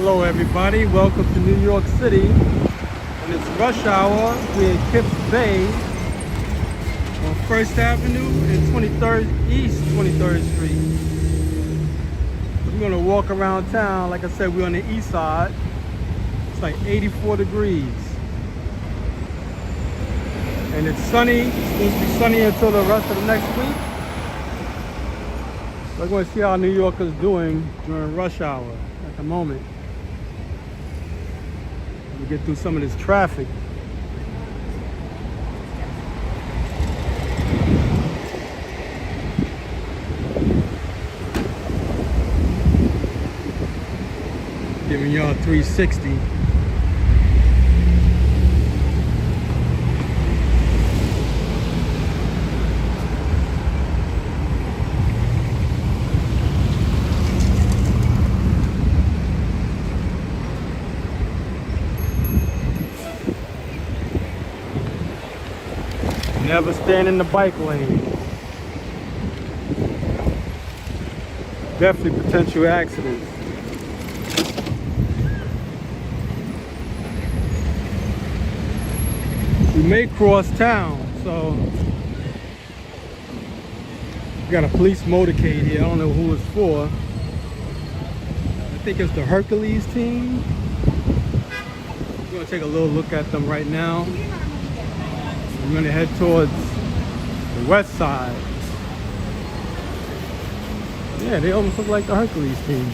Hello everybody, welcome to New York City. And it's rush hour. We're in Kips Bay on 1st Avenue and 23rd East 23rd Street. We're gonna walk around town. Like I said, we're on the east side. It's like 84 degrees. And it's sunny. It's supposed to be sunny until the rest of the next week. We're going to see how New Yorkers doing during rush hour at the moment. We get through some of this traffic. Giving y'all 360. Never stand in the bike lane. Definitely potential accidents. We may cross town, so we got a police motorcade here. I don't know who it's for. I think it's the Hercules team. We're gonna take a little look at them right now. I'm gonna head towards the west side. Yeah, they almost look like the Hercules team.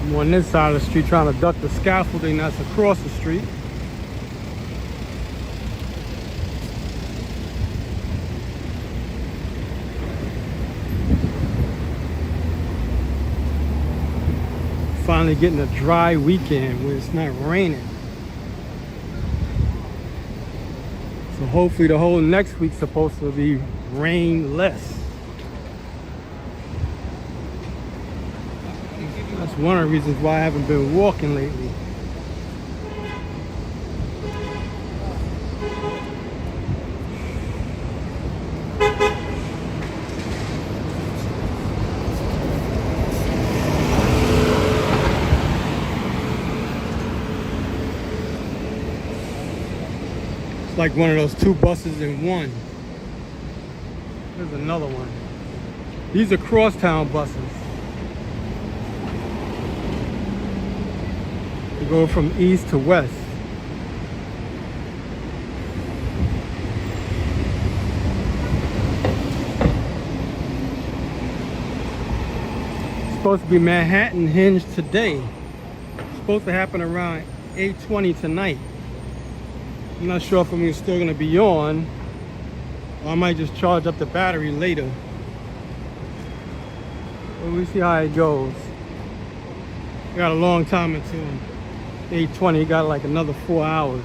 I'm on this side of the street trying to duck the scaffolding that's across the street. Finally getting a dry weekend where it's not raining. So hopefully the whole next week's supposed to be rainless. That's one of the reasons why I haven't been walking lately. Like one of those two buses in one. There's another one. These are crosstown buses. They go from east to west. It's supposed to be Manhattan Hinged today. It's supposed to happen around 8:20 tonight. I'm not sure if I'm still going to be on, or I might just charge up the battery later. But we'll see how it goes. We got a long time until 8:20. Got like another 4 hours.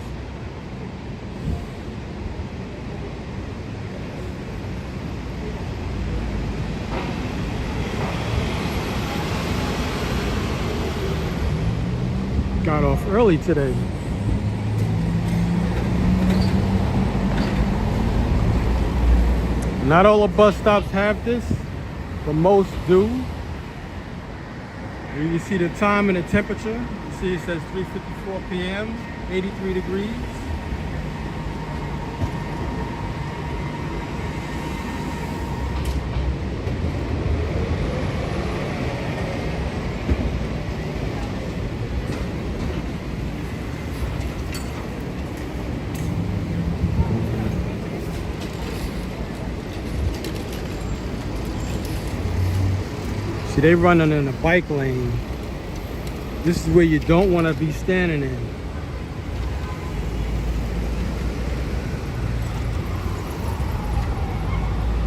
Got off early today. Not all the bus stops have this, but most do. You see the time and the temperature. You see it says 3:54 p.m., 83 degrees. See, they running in a bike lane. This is where you don't want to be standing in.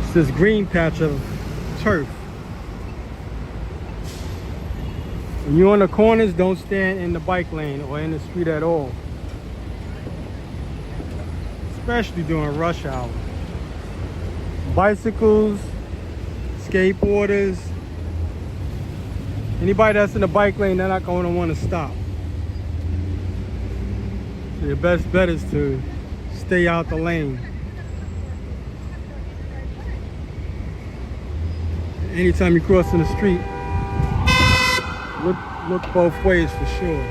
It's this green patch of turf. When you're on the corners, don't stand in the bike lane or in the street at all. Especially during rush hour. Bicycles, skateboarders, Anybody that's in the bike lane, they're not going to want to stop. So your best bet is to stay out the lane. Anytime you're crossing the street, look both ways for sure.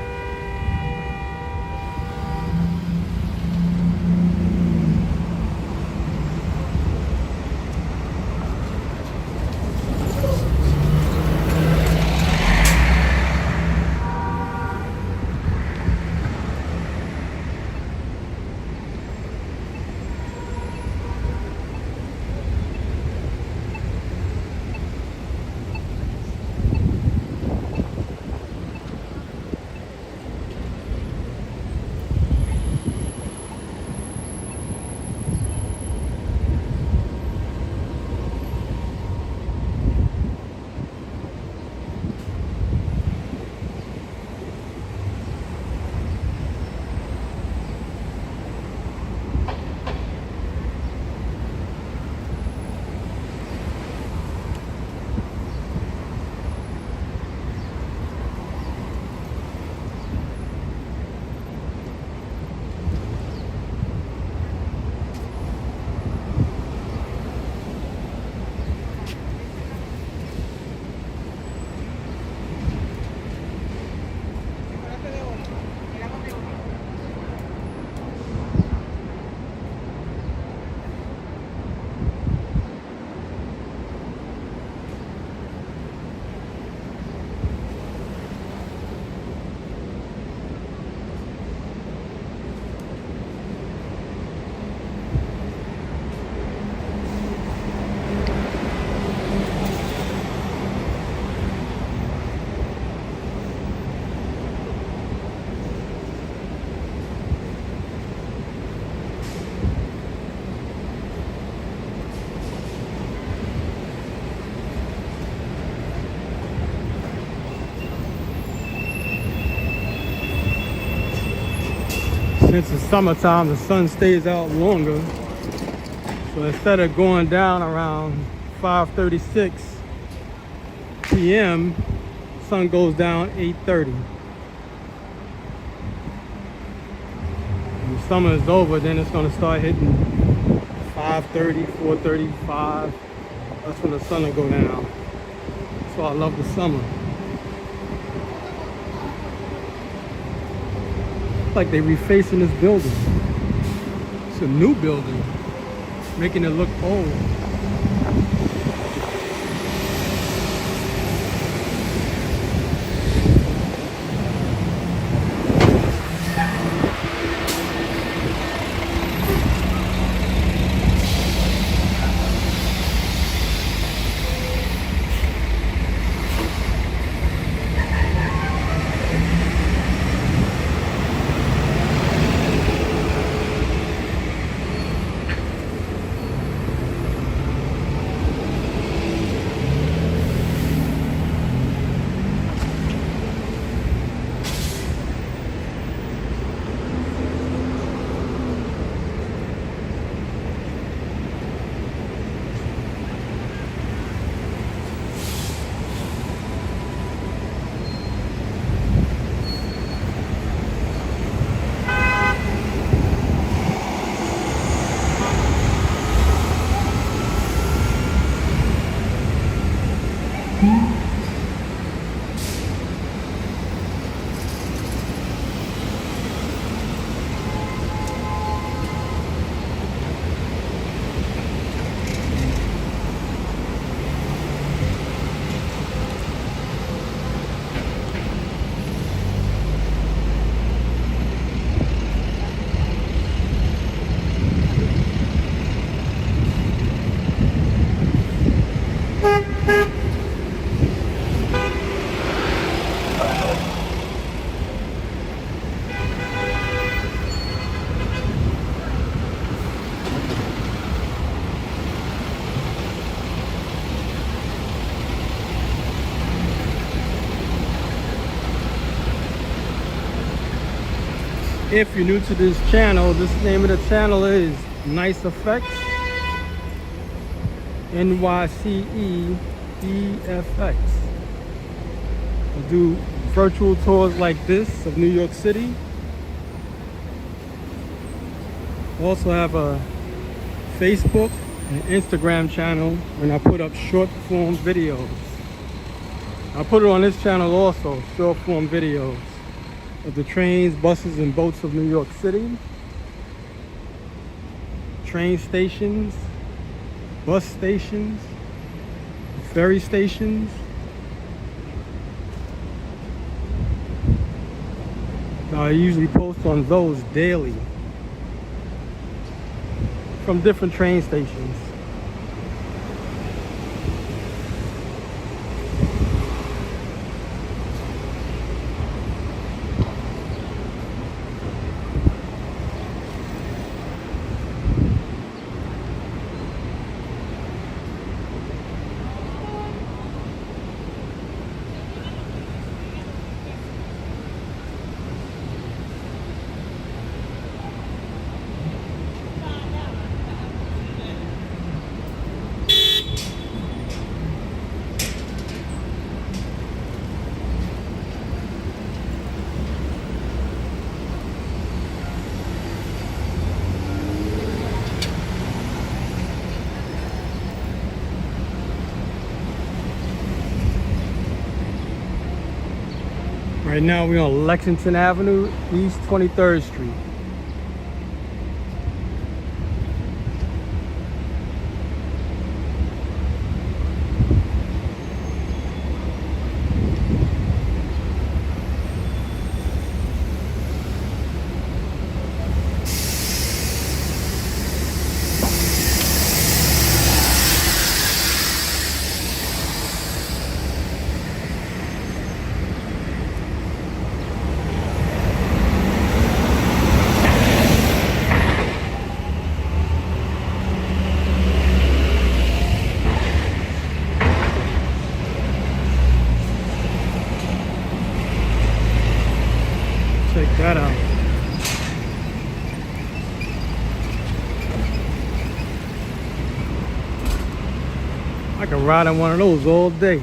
Since it's summertime, the sun stays out longer. So instead of going down around 5:36 p.m., sun goes down 8:30. When summer is over, then it's going to start hitting 5:30, 4:35. That's when the sun will go down. So I love the summer. Like they refacing this building. It's a new building, making it look old. If you're new to this channel, this name of the channel is Nice Effects, NYCE EFX. I do virtual tours like this of New York City. I also have a Facebook and Instagram channel when I put up short form videos. I put it on this channel also, short form videos of the trains, buses, and boats of New York City. Train stations, bus stations, ferry stations. I usually post on those daily from different train stations. Right now we're on Lexington Avenue, East 23rd Street. Check that out. I can ride on one of those all day.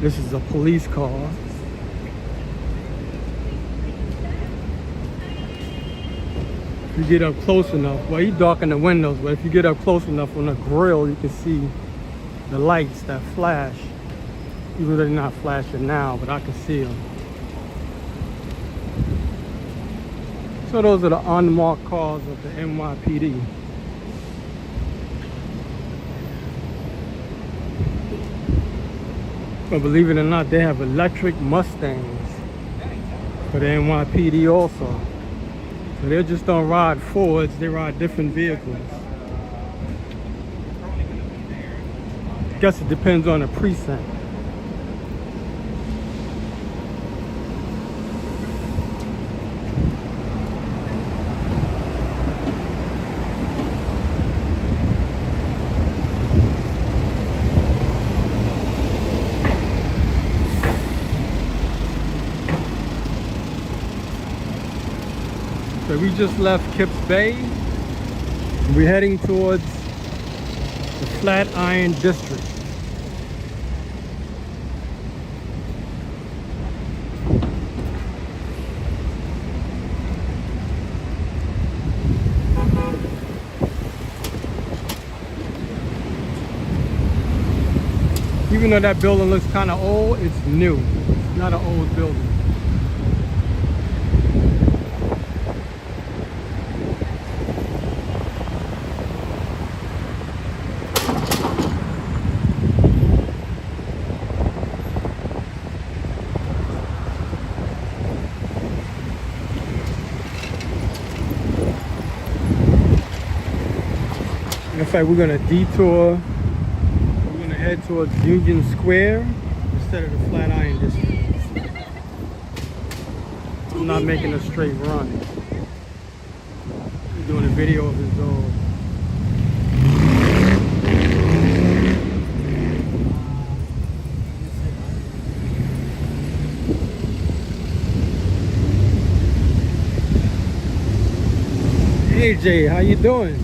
This is a police car. If you get up close enough, well, you darken the windows, but if you get up close enough on the grill, you can see the lights that flash. Even though they're not flashing now, but I can see them. So those are the unmarked cars of the NYPD. But believe it or not, they have electric Mustangs for the NYPD also. So they just don't ride Fords, they ride different vehicles. I guess it depends on the precinct. So we just left Kips Bay. We're heading towards the Flatiron District. Even though that building looks kind of old, it's new. It's not an old building. In fact, we're gonna detour. We're gonna head towards Union Square instead of the Flatiron District. I'm not making a straight run. We're doing a video of his dog. AJ, how you doing?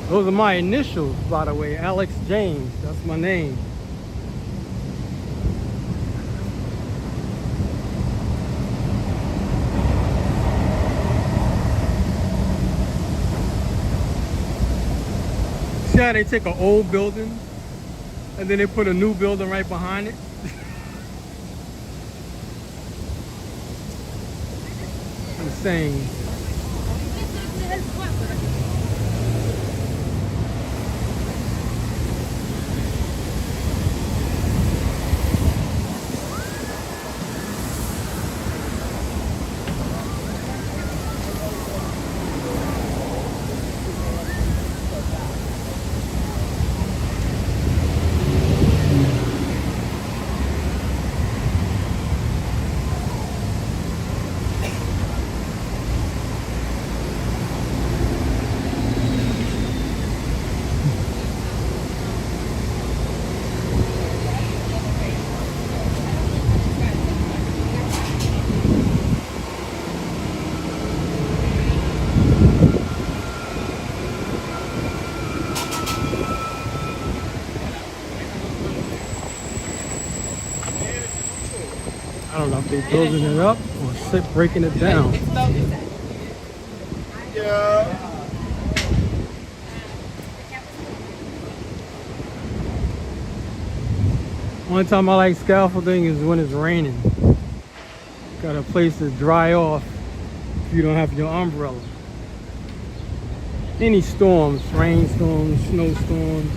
Those are my initials, by the way. Alex James, that's my name. See how they take an old building and then they put a new building right behind it? Insane. I don't know if they're building it up or breaking it down. Yeah. One time I like scaffolding is when it's raining. Got a place to dry off if you don't have your umbrella. Any storms, rainstorms, snowstorms.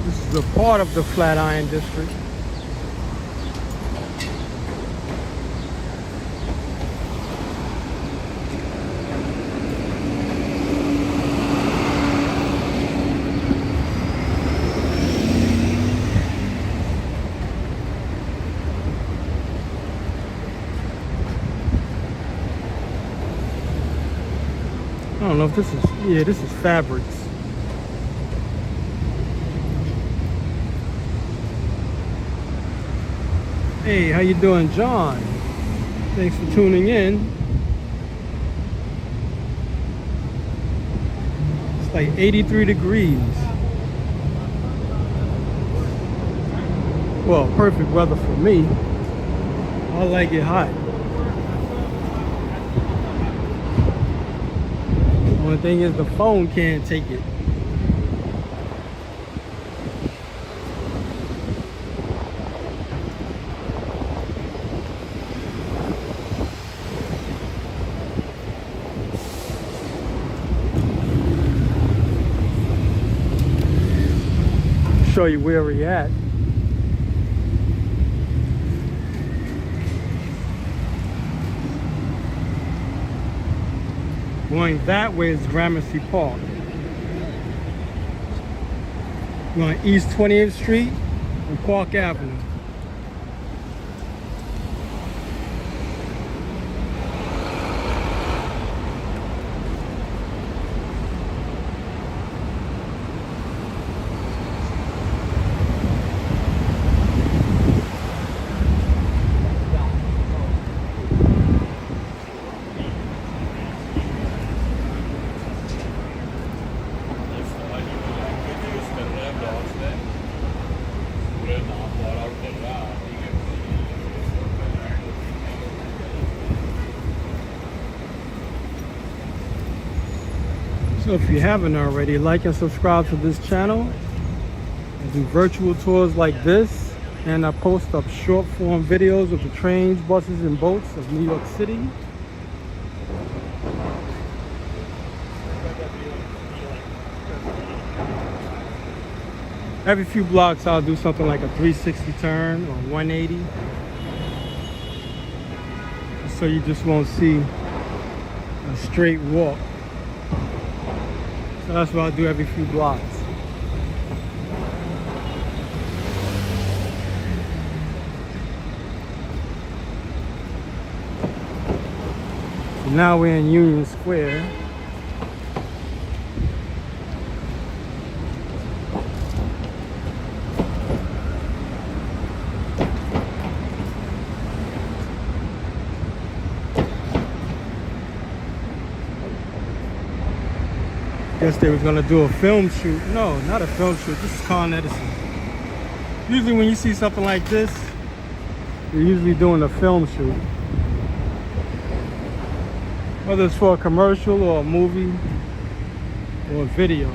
This is a part of the Flatiron District. I don't know if this is, yeah, this is fabrics. Hey, how you doing, John? Thanks for tuning in. It's like 83 degrees. Well, perfect weather for me. I like it hot. Only thing is the phone can't take it. Show you where we're at. Going that way is Gramercy Park. Going East 20th Street and Park Avenue. So if you haven't already, like and subscribe to this channel. I do virtual tours like this, and I post up short form videos of the trains, buses, and boats of New York City. Every few blocks I'll do something like a 360 turn or 180. So you just won't see a straight walk. So that's what I do every few blocks. So now we're in Union Square. Guess they was gonna do a film shoot. No, not a film shoot. This is Con Edison. Usually when you see something like this, they're usually doing a film shoot. Whether it's for a commercial or a movie or a video.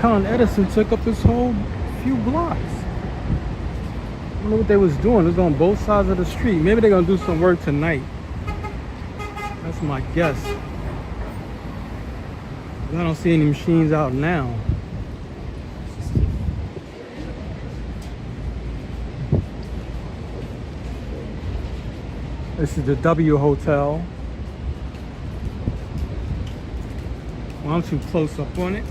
Con Edison took up this whole few blocks. I don't know what they was doing. It was on both sides of the street. Maybe they're gonna do some work tonight. That's my guess. I don't see any machines out now. This is the W Hotel. Well, I'm too close up on it.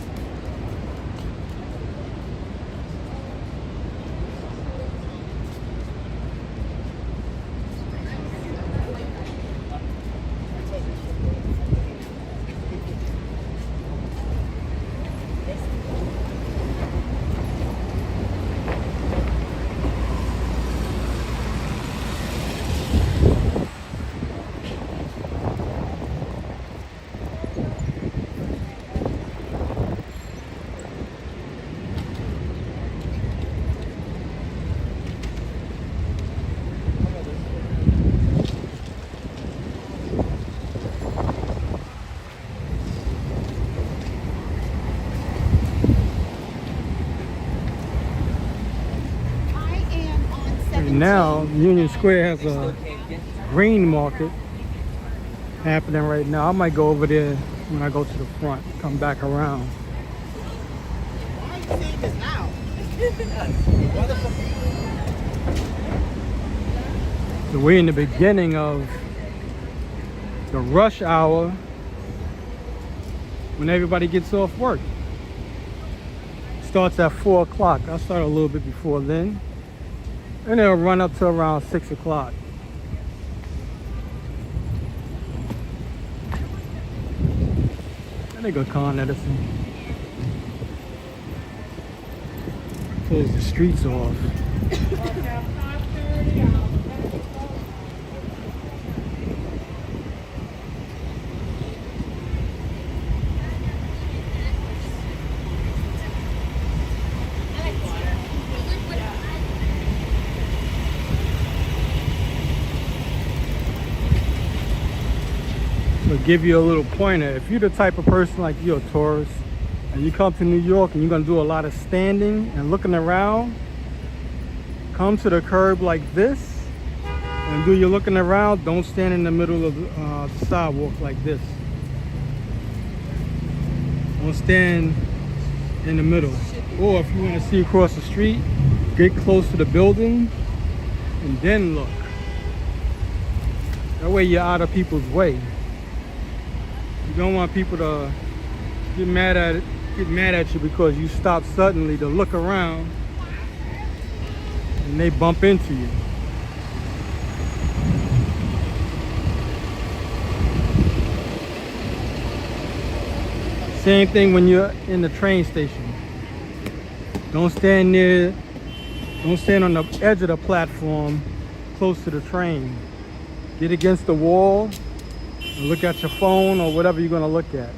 Now Union Square has a grain market happening right now. I might go over there when I go to the front, come back around. Why are you saying this now? So we're in the beginning of the rush hour when everybody gets off work. Starts at 4 o'clock. I start a little bit before then. And it'll run up to around 6 o'clock. And they go Con Edison. Close the streets off. So give you a little pointer. If you're the type of person like you're a tourist and you come to New York and you're gonna do a lot of standing and looking around, come to the curb like this and do your looking around. Don't stand in the middle of the sidewalk like this. Don't stand in the middle. Or if you want to see across the street, get close to the building and then look. That way you're out of people's way. You don't want people to get mad at you because you stop suddenly to look around and they bump into you. Same thing when you're in the train station. Don't stand on the edge of the platform close to the train. Get against the wall and look at your phone or whatever you're gonna look at.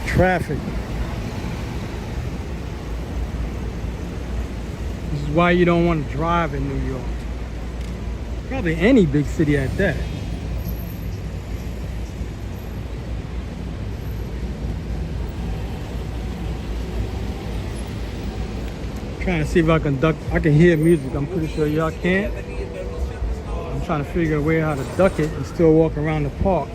Traffic. This is why you don't want to drive in New York. Probably any big city at that. Trying to see if I can hear music. I'm pretty sure y'all can't. I'm trying to figure a way how to duck it and still walk around the park.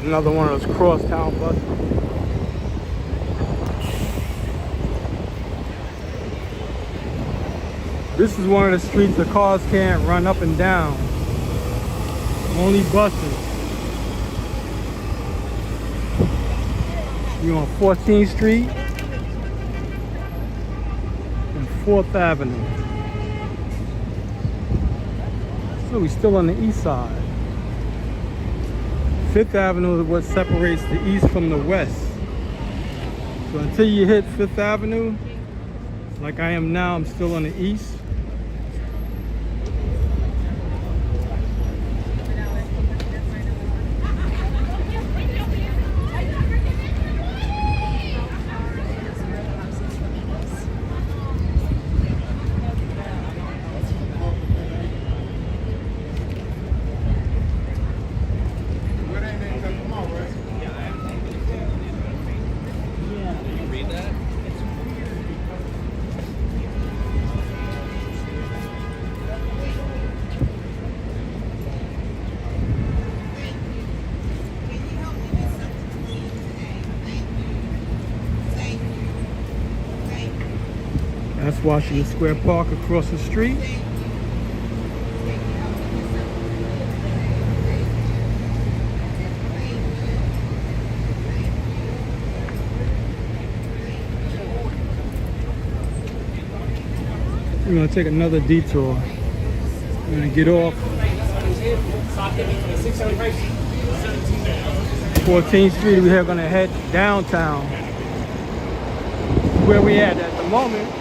Another one of those crosstown buses. This is one of the streets the cars can't run up and down. Only buses. You're on 14th Street and 4th Avenue. So we're still on the east side. 5th Avenue is what separates the east from the west. So until you hit 5th Avenue, like I am now, I'm still on the east. That's Washington Square Park across the street. We're gonna take another detour. We're gonna get off 14th Street. We are gonna head downtown. Where we at the moment.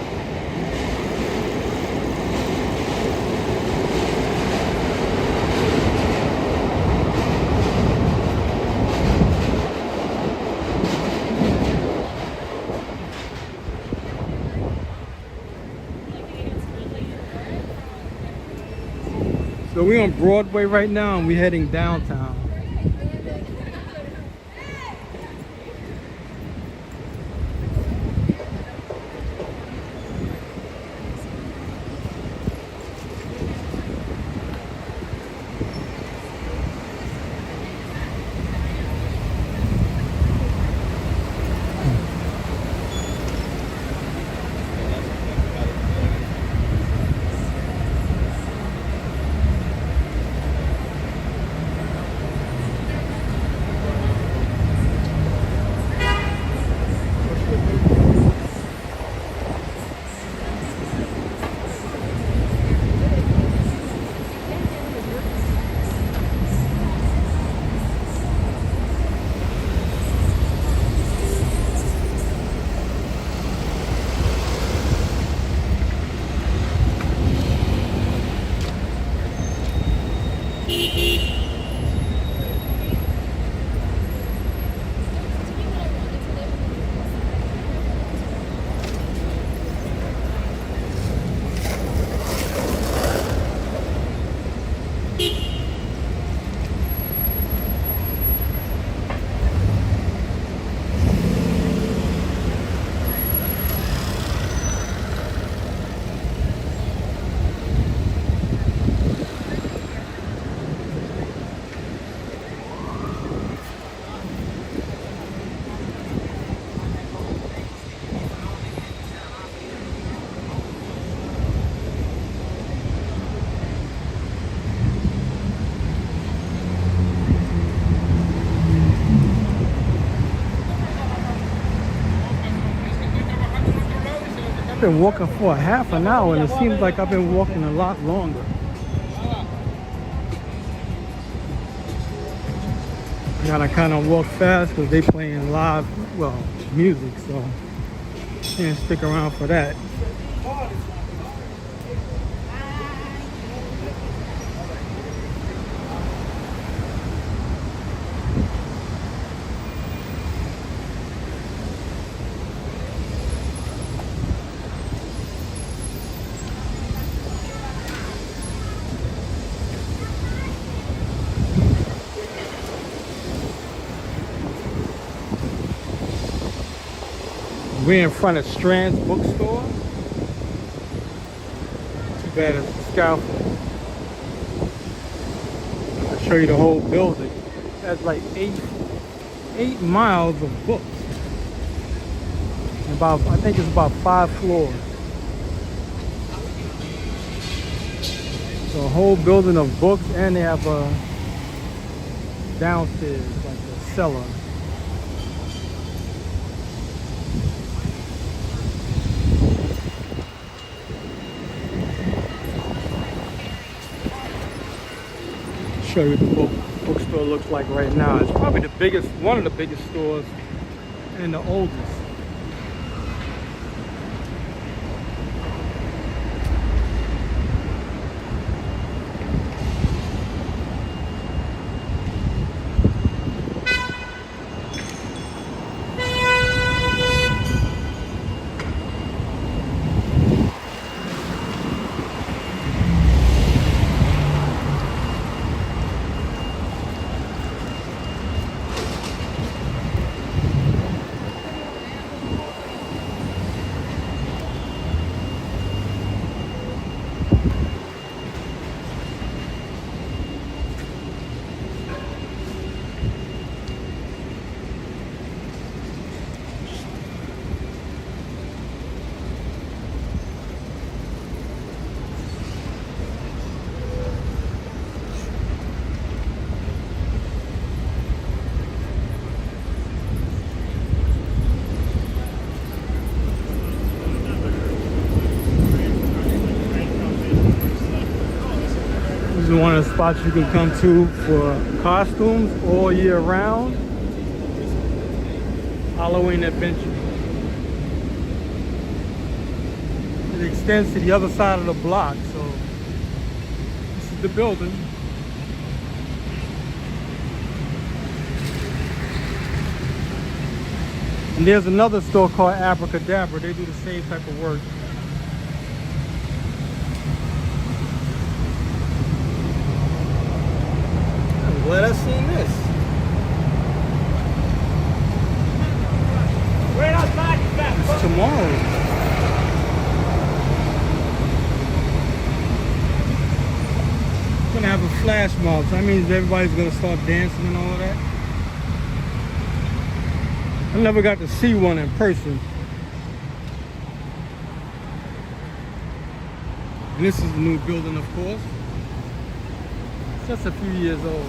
So we're on Broadway right now and we're heading downtown. I've been walking for a half an hour and it seems like I've been walking a lot longer. Gotta kind of walk fast because they playing live, well, music, so can't stick around for that. We're in front of Strand's bookstore. Too bad it's a scaffold. I'll show you the whole building. It has like eight miles of books. I think it's about 5 floors. So a whole building of books, and they have a downstairs, like a cellar. Show you what the bookstore looks like right now. It's probably the biggest, one of the biggest stores and the oldest. one of the spots you can come to for costumes all year round. Halloween adventure. It extends to the other side of the block, so this is the building. And there's another store called Abracadabra. They do the same type of work. I'm glad I've seen this. Right outside your back. It's tomorrow. We're gonna have a flash mob, so that means everybody's gonna start dancing and all of that. I never got to see one in person. And this is the new building, of course. It's just a few years old.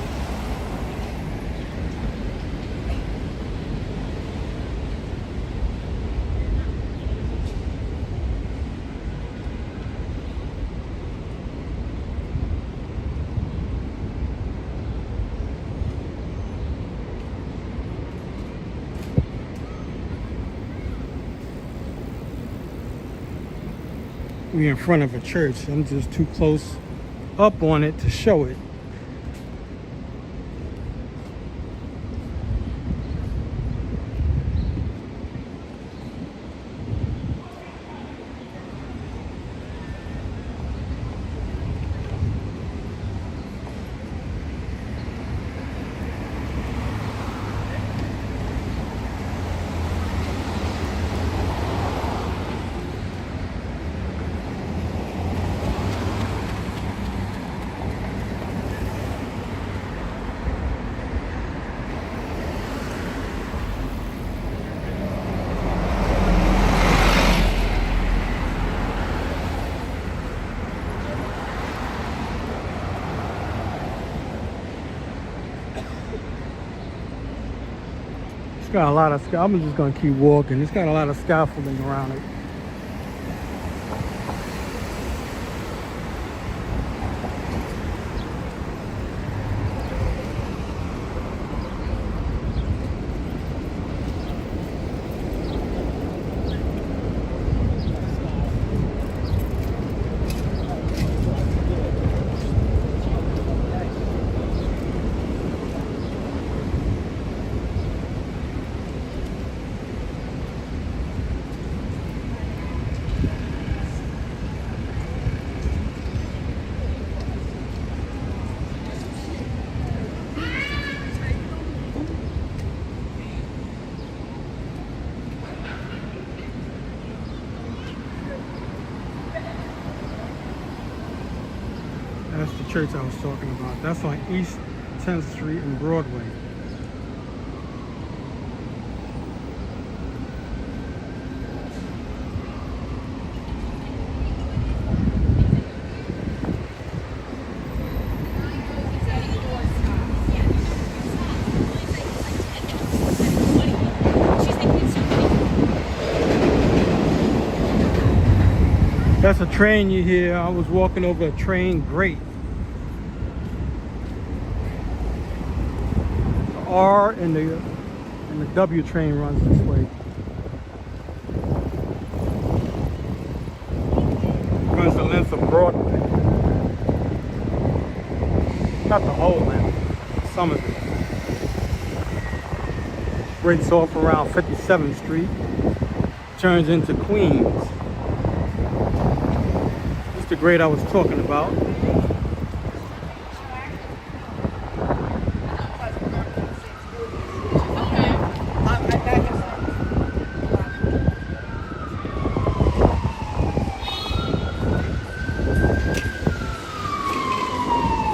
We're in front of a church. I'm just too close up on it to show it. It's got a lot of, I'm just gonna keep walking. It's got a lot of scaffolding around it. That's the church I was talking about. That's on East 10th Street and Broadway. That's a train you hear. I was walking over a train grate. The R and the W train runs this way. Runs the length of Broadway. Not the whole length, some of it. Breaks off around 57th Street. Turns into Queens. The grade I was talking about. I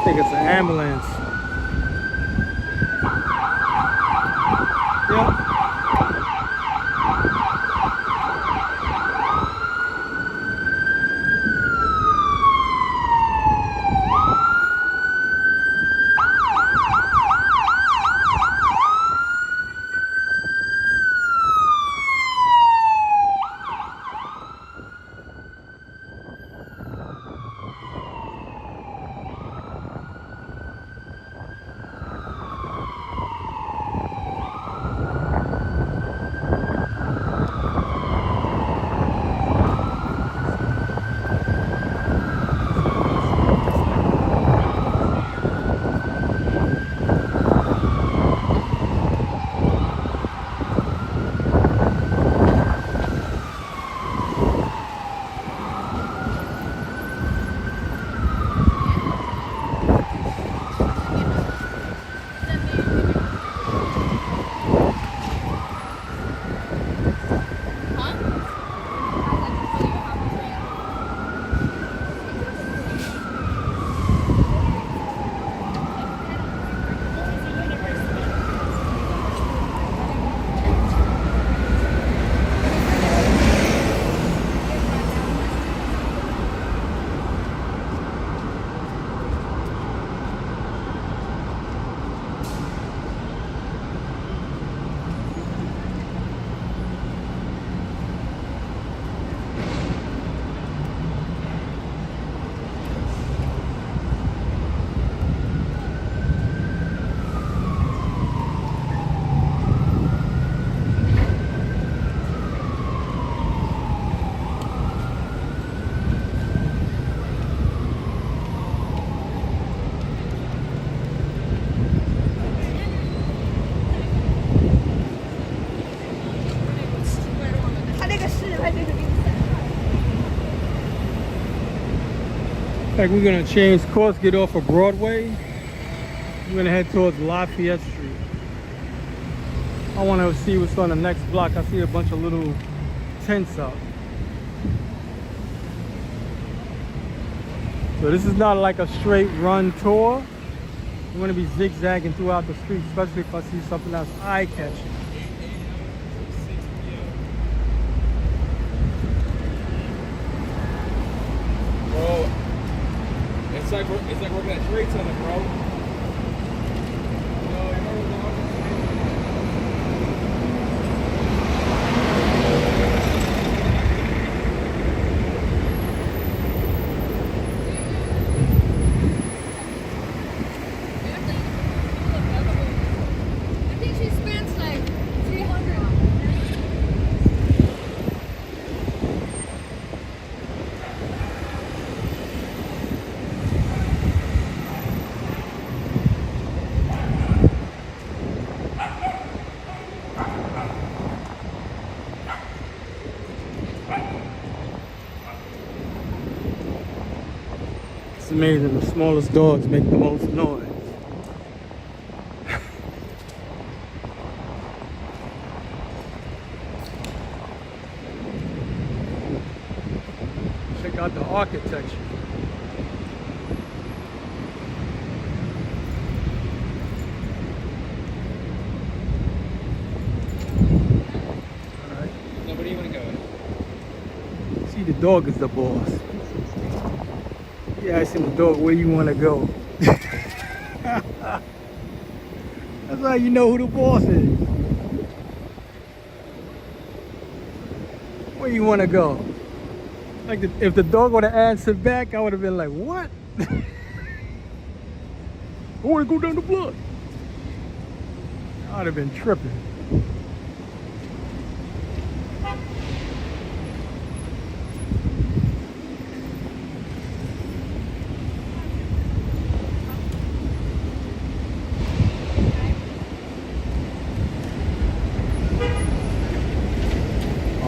think it's an ambulance. Yep. Like we're gonna change course, get off of Broadway. We're gonna head towards Lafayette Street. I wanna see what's on the next block. I see a bunch of little tents up. So this is not like a straight run tour. I'm gonna be zigzagging throughout the street, especially if I see something that's eye-catching. Bro, it's like working at Trade Center, bro. I think she spends like 300. It's amazing, the smallest dogs make the most noise. Check out the architecture. Alright. No, where do you want to go? See, the dog is the boss. Yeah, I see the dog, where you want to go. That's how you know who the boss is. Where you want to go? Like, if the dog would have answered back, I would have been like, what? I want to go down the block. I would have been tripping.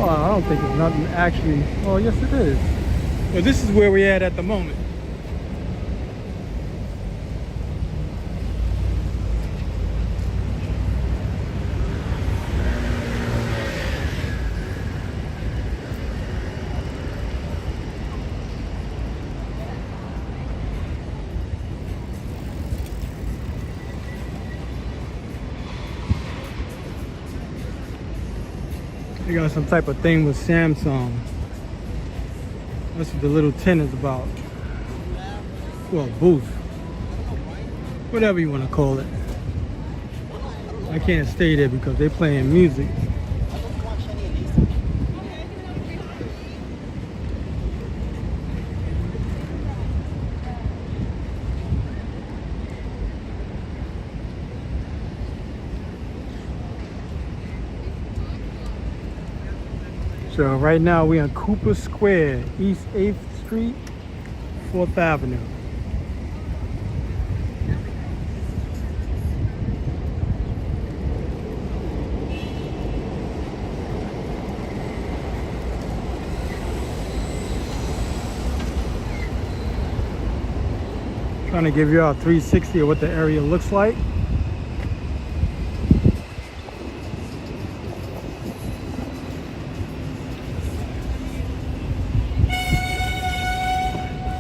Oh, I don't think it's nothing actually. Oh, yes it is. Well, this is where we're at the moment. They got some type of thing with Samsung. That's what the little tent is about. Well, booth. Whatever you want to call it. I can't stay there because they're playing music. So right now we're on Cooper Square, East 8th Street, 4th Avenue. Trying to give you a 360 of what the area looks like.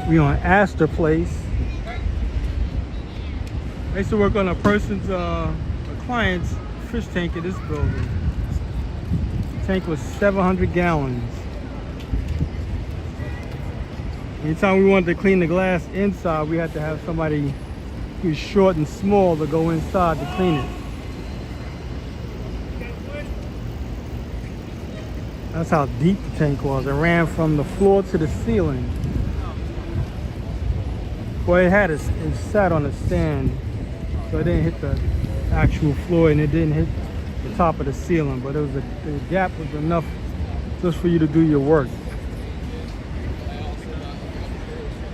We on Astor Place. I used to work on a client's fish tank in this building. The tank was 700 gallons. Anytime we wanted to clean the glass inside, we had to have somebody who's short and small to go inside to clean it. That's how deep the tank was. It ran from the floor to the ceiling. Well, it sat on a stand, so it didn't hit the actual floor and it didn't hit the top of the ceiling, but the gap was enough just for you to do your work. I also got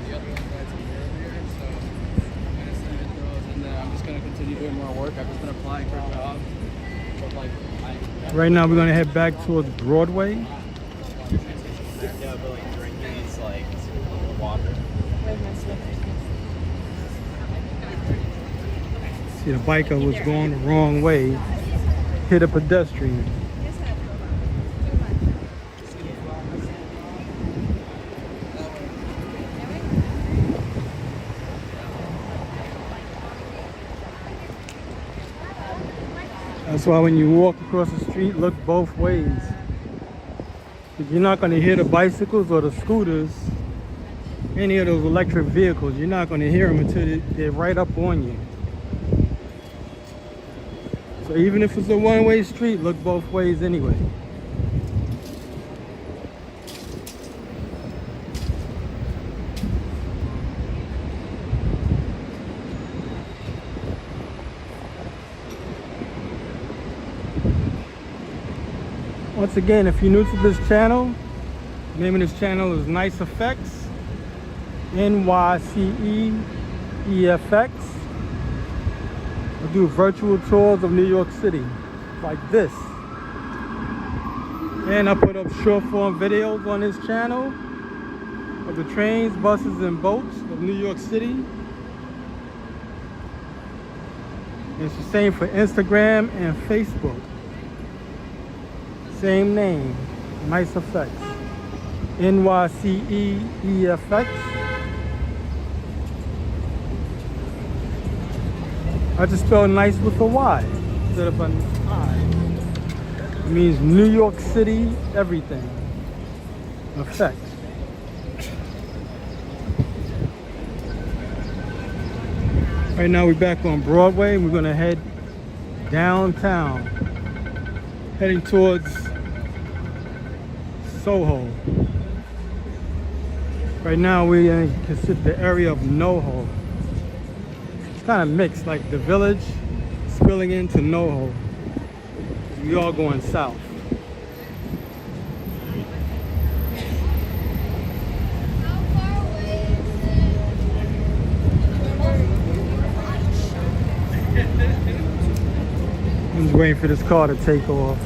the other one that's here, so I'm gonna send it those, and then I'm just gonna continue doing more work. I've just been applying for jobs, but like Right now we're gonna head back towards Broadway. Yeah, but like drinking is like water. See, the biker was going the wrong way, hit a pedestrian. That's why when you walk across the street, look both ways. You're not going to hear the bicycles or the scooters, any of those electric vehicles. You're not going to hear them until they're right up on you. So even if it's a one-way street, look both ways anyway. Once again, if you're new to this channel, the name of this channel is Nice Effects, NYCE-EFX. I do virtual tours of New York City, like this. And I put up short form videos on this channel of the trains, buses, and boats of New York City. And it's the same for Instagram and Facebook. Same name, Nice Effects, NYCE-EFX. I just spell nice with a Y instead of an I. It means New York City everything. Effect. Right now we're back on Broadway and we're gonna head downtown, heading towards Soho. Right now we consider the area of NoHo. It's kind of mixed, like the Village spilling into NoHo. We all going south. How far away I'm just waiting for this car to take off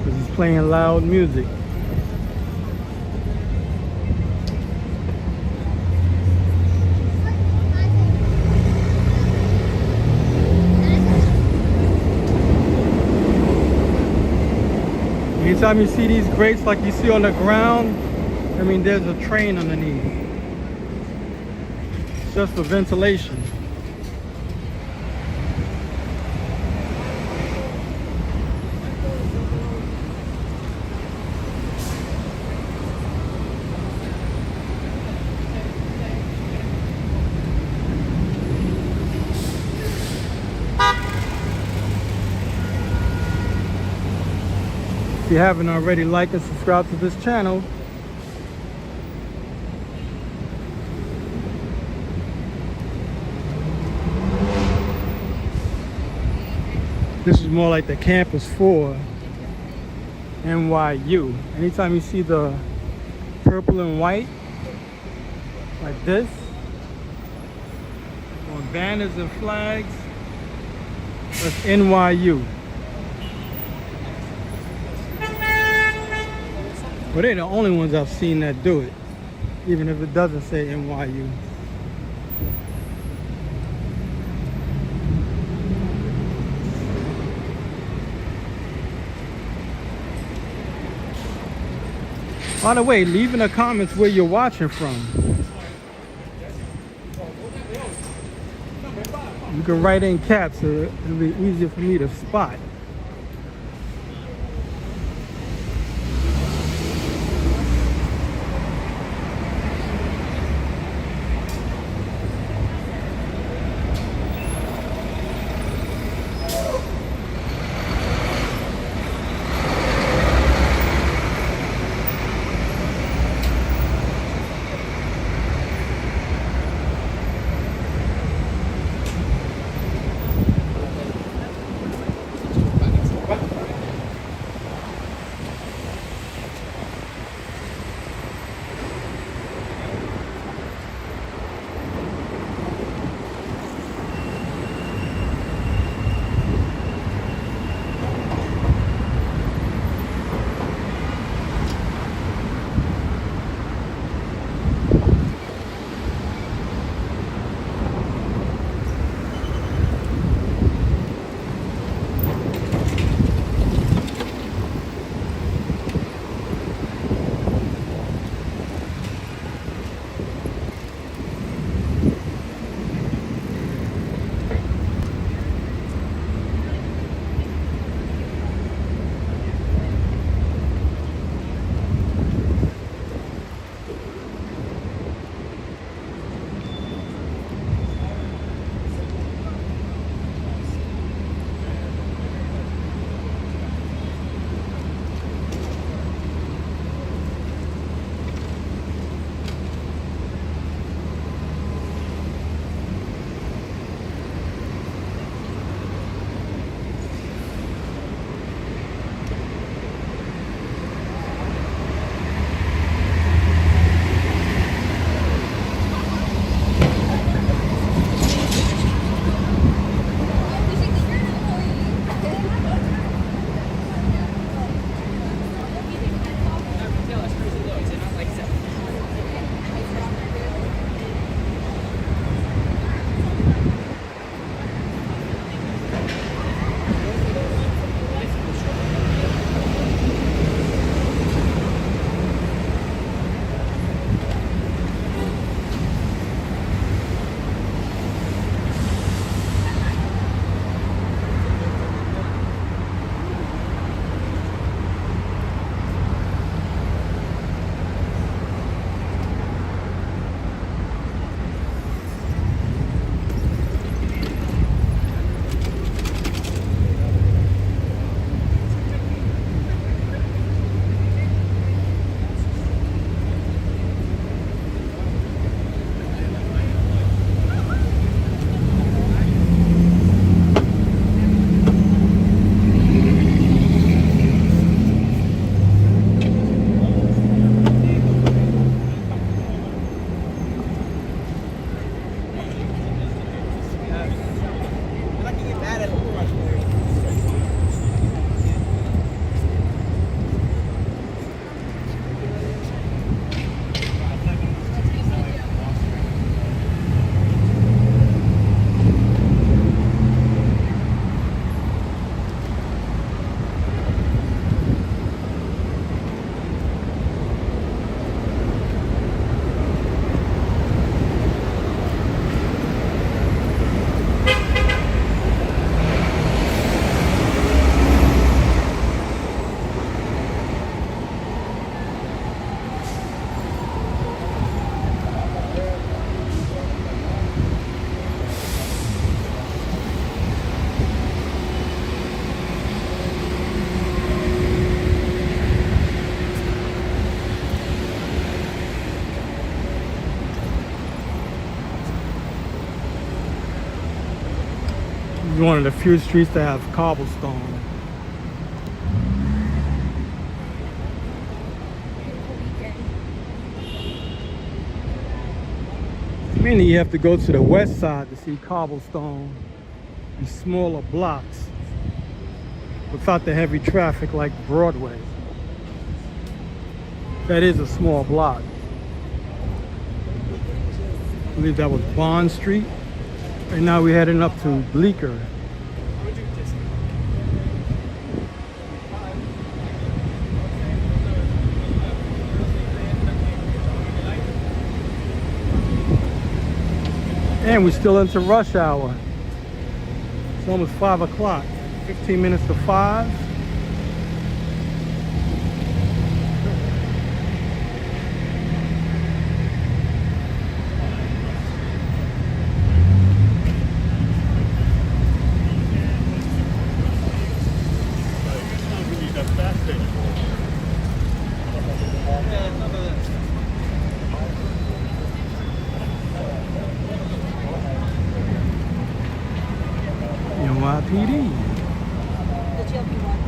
because he's playing loud music. Anytime you see these grates like you see on the ground, I mean there's a train underneath. It's just for ventilation. If you haven't already, like and subscribe to this channel. This is more like the campus for NYU. Anytime you see the purple and white like this on banners and flags, that's NYU. Well, they're the only ones I've seen that do it, even if it doesn't say NYU. By the way, leave in the comments where you're watching from. You can write in caps so it'll be easier for me to spot. one of the few streets that have cobblestone. Mainly you have to go to the west side to see cobblestone and smaller blocks without the heavy traffic like Broadway. That is a small block. I believe that was Bond Street. Right now we're heading up to Bleecker. And we're still into rush hour. It's almost 5 o'clock. 15 minutes to 5. NYPD. The GLP ones.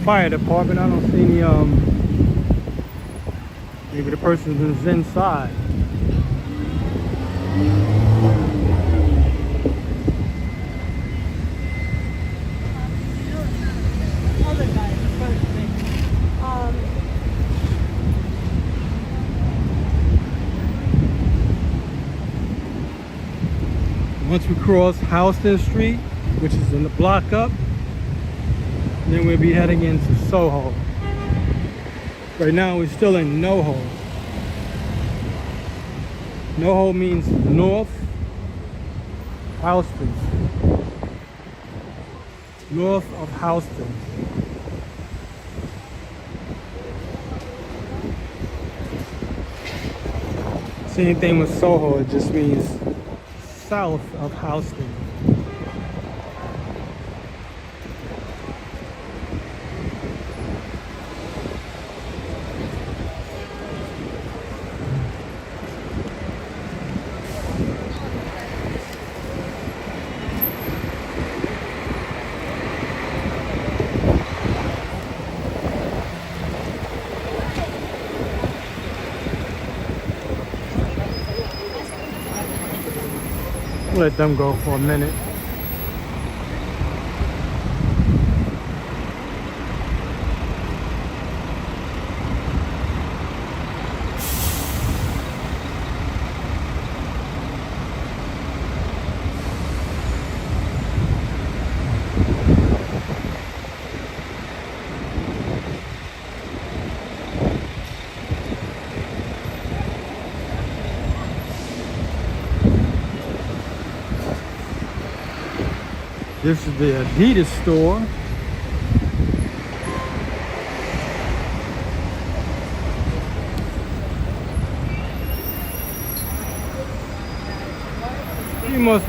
Fire department. I don't see any maybe the person is inside. Other guy in front of me. Once we cross Houston Street, which is in the block up, then we'll be heading into Soho. Right now we're still in NoHo. NoHo means North Houston. North of Houston. Same thing with Soho, it just means south of Houston. Let them go for a minute. This is the Adidas store.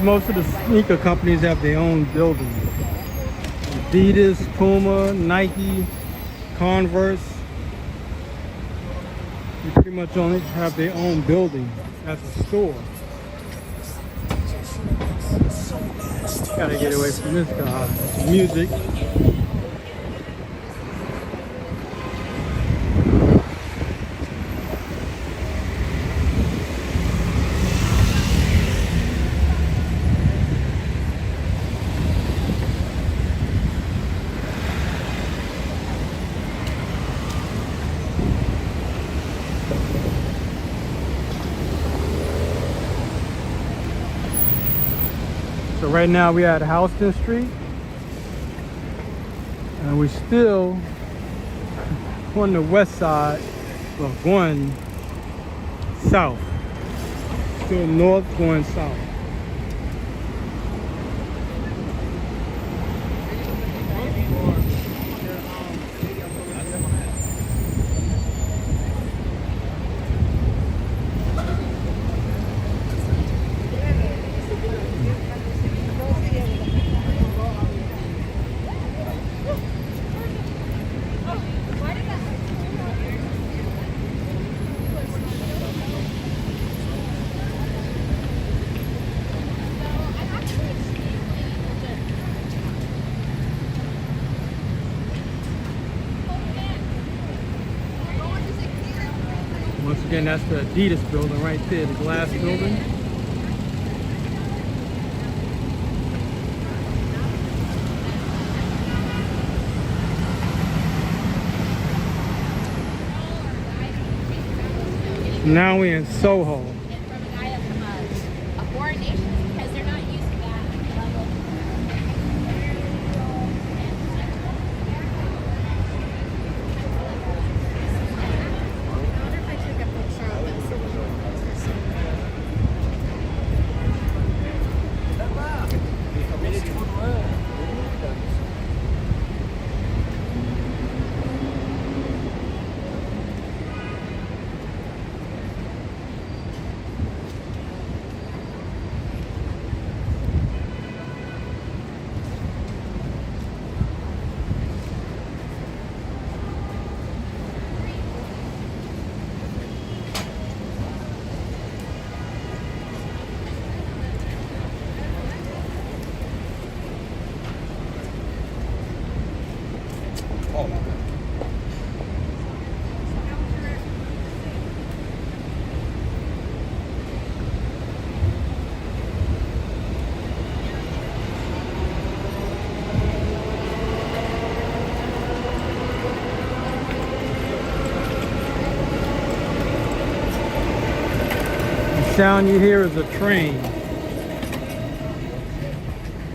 Most of the sneaker companies have their own building. Adidas, Puma, Nike, Converse. They pretty much only have their own building as a store. Gotta get away from this guy. Music. So right now we're at Houston Street, and we're still on the west side of going south. Still north going south. Once again, that's the Adidas building right there, the glass building. Now we're in Soho. And from a guy from a foreign nation because they're not used to that level. I wonder if I took a picture of this. The sound you hear is a train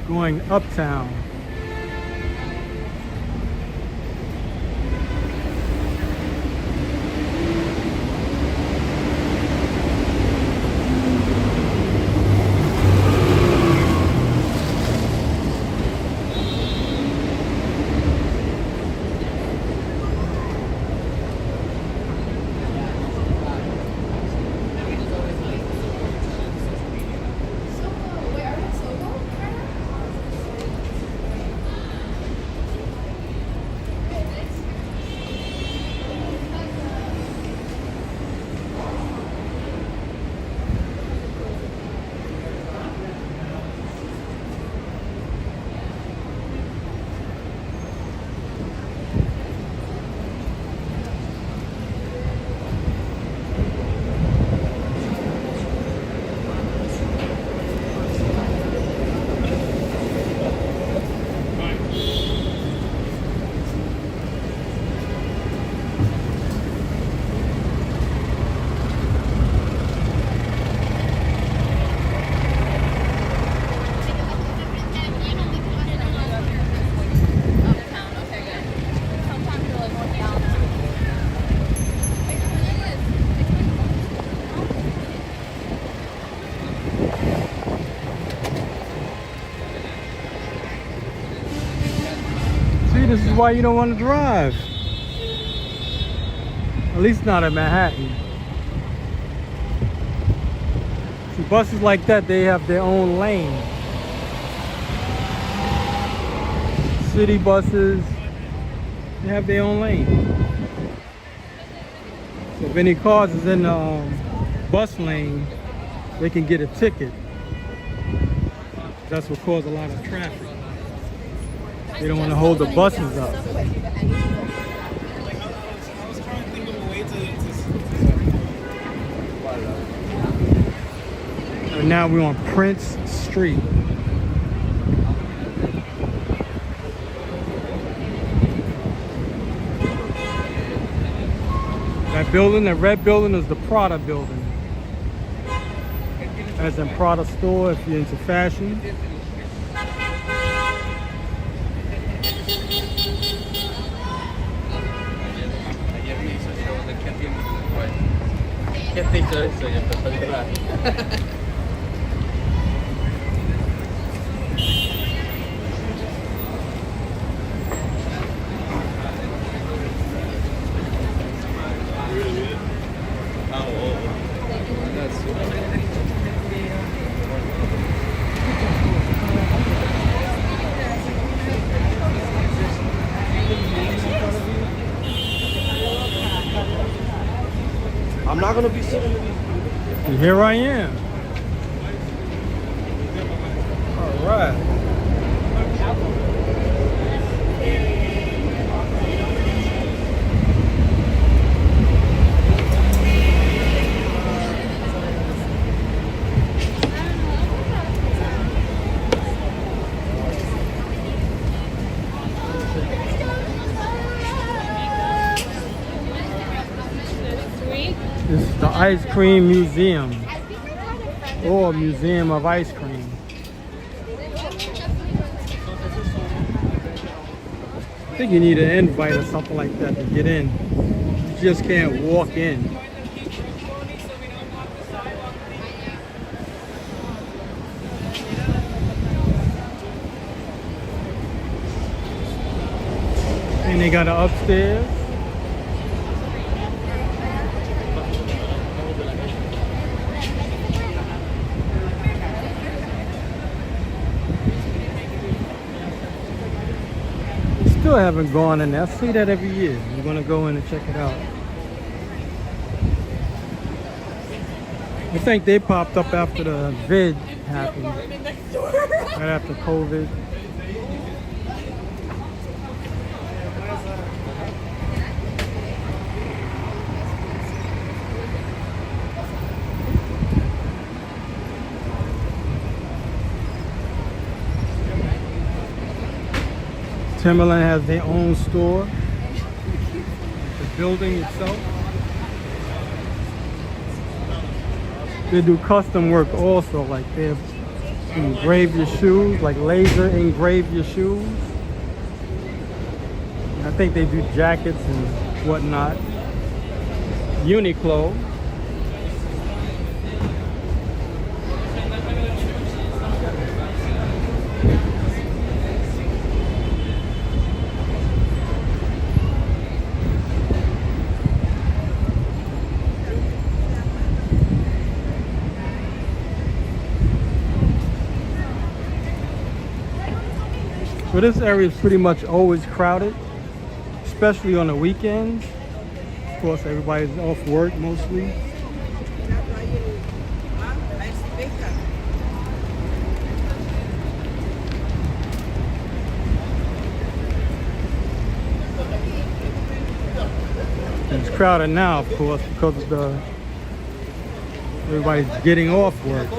going uptown. See, this is why you don't want to drive. At least not in Manhattan. See, buses like that, they have their own lane. City buses, they have their own lane. So if any cars is in the bus lane, they can get a ticket. That's what causes a lot of traffic. They don't want to hold the buses up. And now we're on Prince Street. That building, that red building, is the Prada building. As in Prada store if you're into fashion. ¿Qué te hizo eso? not gonna be sitting in these. And here I am. All right. This is the Ice Cream Museum, or Museum of Ice Cream. I think you need an invite or something like that to get in. You just can't walk in. And they got an upstairs. Still haven't gone in there. I see that every year. I'm gonna go in and check it out. I think they popped up after the vid happened, right after COVID. Timberland has their own store, the building itself. They do custom work also, like they engrave your shoes, like laser engrave your shoes. And I think they do jackets and whatnot. Uniqlo. So this area is pretty much always crowded, especially on the weekends. Of course, everybody's off work mostly. It's crowded now, of course, because of everybody's getting off work.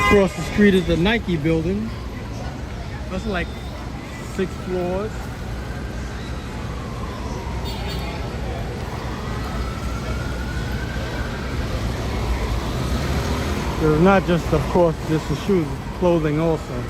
Across the street is the Nike building. That's like 6 floors. There's not just, of course, just the shoes, clothing also.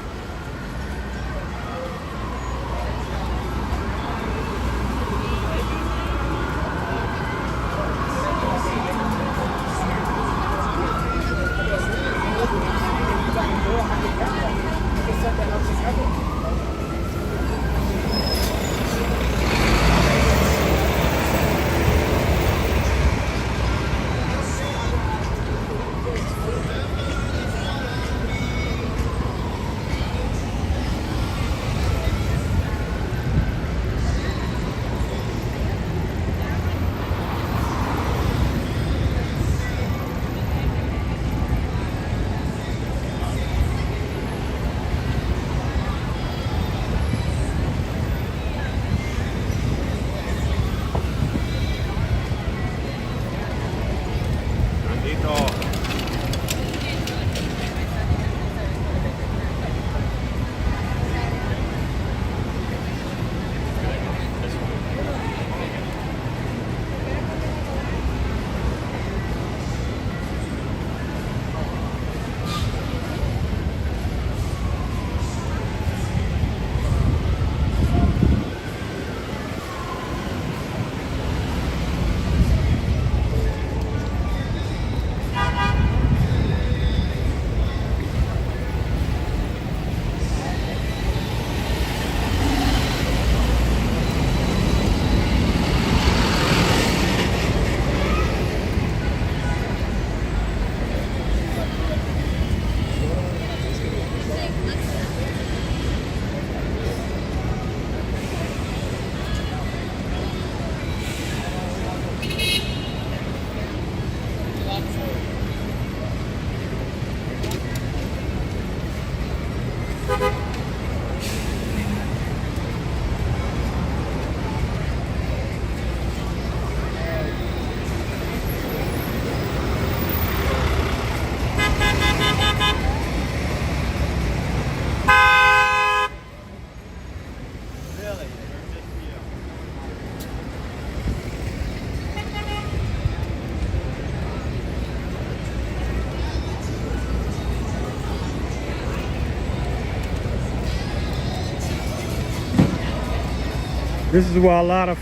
This is where a lot of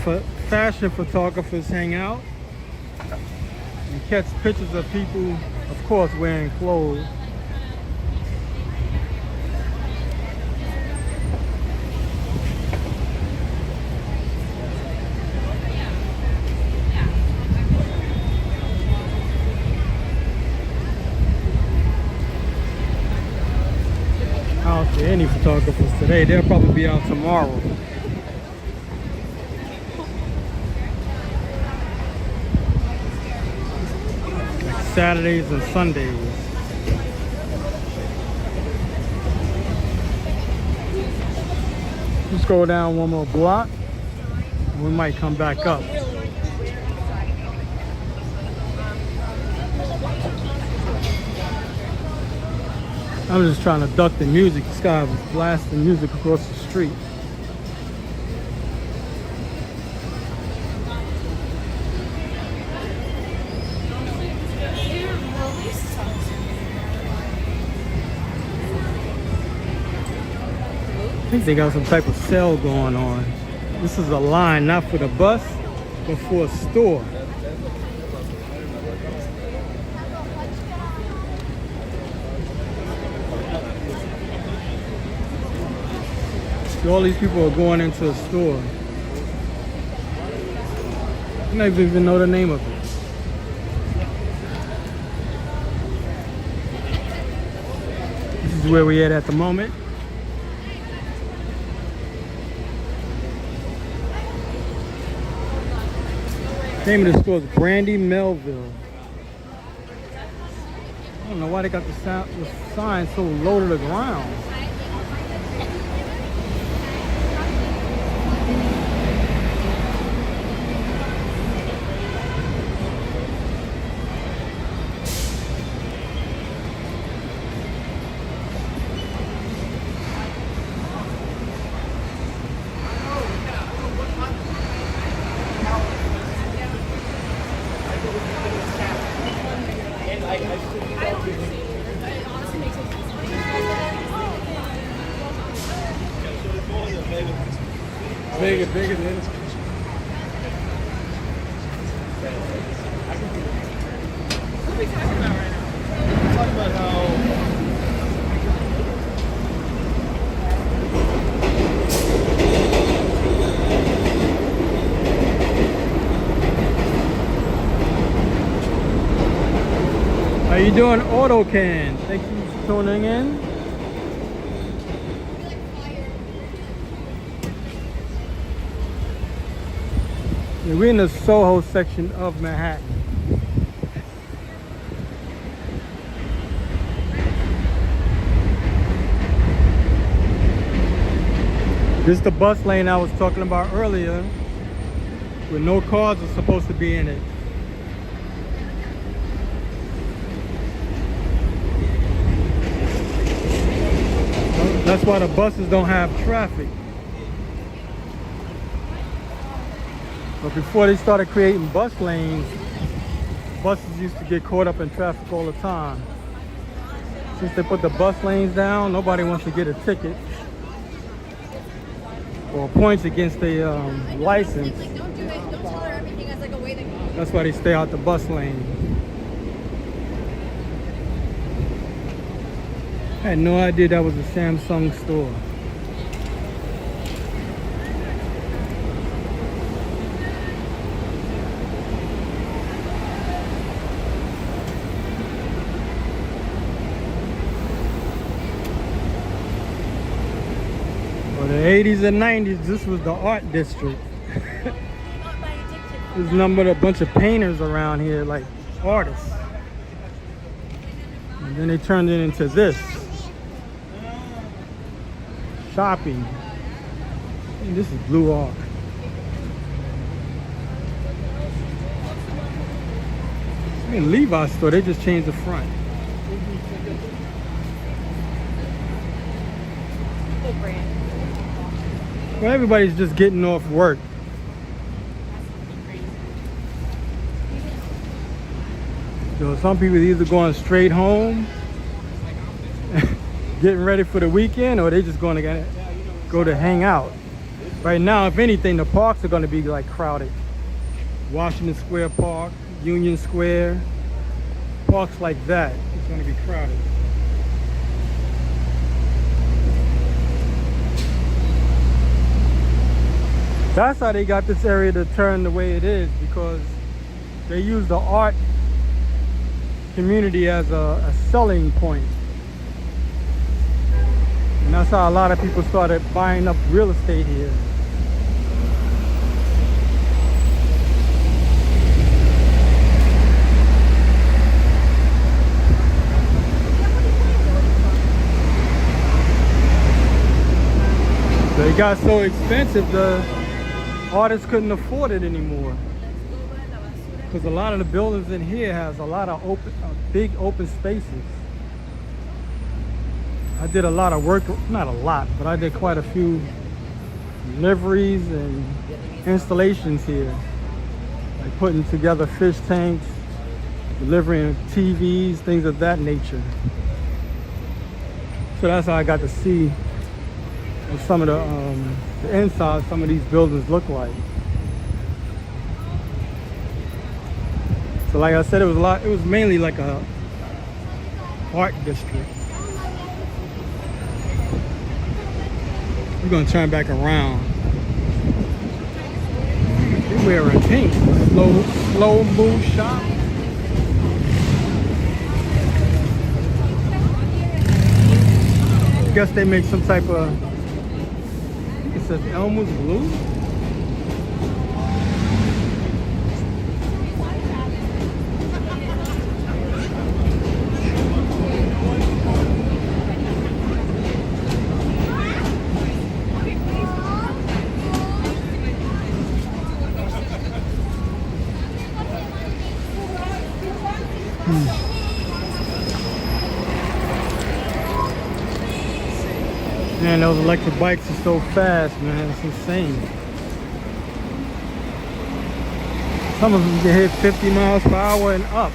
fashion photographers hang out and catch pictures of people, of course, wearing clothes. I don't see any photographers today. They'll probably be out tomorrow. Saturdays and Sundays. Let's go down one more block. We might come back up. I'm just trying to duck the music. This guy was blasting music across the street. I think they got some type of sale going on. This is a line, not for the bus, but for a store. So all these people are going into a store. I don't even know the name of it. This is where we at the moment. Name of the store is Brandy Melville. I don't know why they got the sign so low to the ground. Bigger than this. What are we talking about right now? We're talking about how How you doing, AutoCan? Thank you for tuning in. Yeah, we're in the Soho section of Manhattan. This is the bus lane I was talking about earlier, where no cars are supposed to be in it. That's why the buses don't have traffic. But before they started creating bus lanes, buses used to get caught up in traffic all the time. Since they put the bus lanes down, nobody wants to get a ticket or points against the license. Don't do it. Don't tell her everything as like a way to. That's why they stay out the bus lane. I had no idea that was a Samsung store. Well, the 80s and 90s, this was the art district. There's numbered a bunch of painters around here, like artists. And then they turned it into this. Shopping. And this is Blue Arc. In Levi's store, they just changed the front. Well, everybody's just getting off work. So some people either going straight home, getting ready for the weekend, or they just going to go to hang out. Right now, if anything, the parks are going to be like crowded. Washington Square Park, Union Square, parks like that, it's going to be crowded. That's how they got this area to turn the way it is, because they use the art community as a selling point. And that's how a lot of people started buying up real estate here. They got so expensive, the artists couldn't afford it anymore. Because a lot of the buildings in here has a lot of big open spaces. I did a lot of work, not a lot, but I did quite a few deliveries and installations here. Like putting together fish tanks, delivering TVs, things of that nature. So that's how I got to see what some of the inside some of these buildings look like. So like I said, it was mainly like a art district. We're gonna turn back around. They're wearing pink. Slow move shop. Guess they make some type of, it says Elmer's Blue. Man, those electric bikes are so fast, man. It's insane. Some of them can hit 50 miles per hour and up.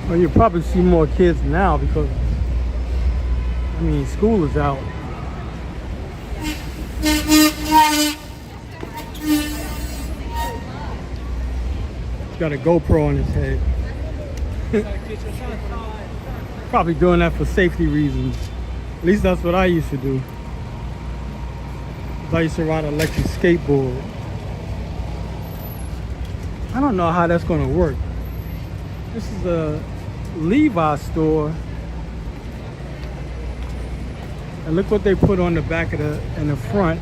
Well, you probably see more kids now because, I mean, school is out. He's got a GoPro on his head. Probably doing that for safety reasons. At least that's what I used to do. I used to ride an electric skateboard. I don't know how that's going to work. This is a Levi's store. And look what they put on the back of in the front.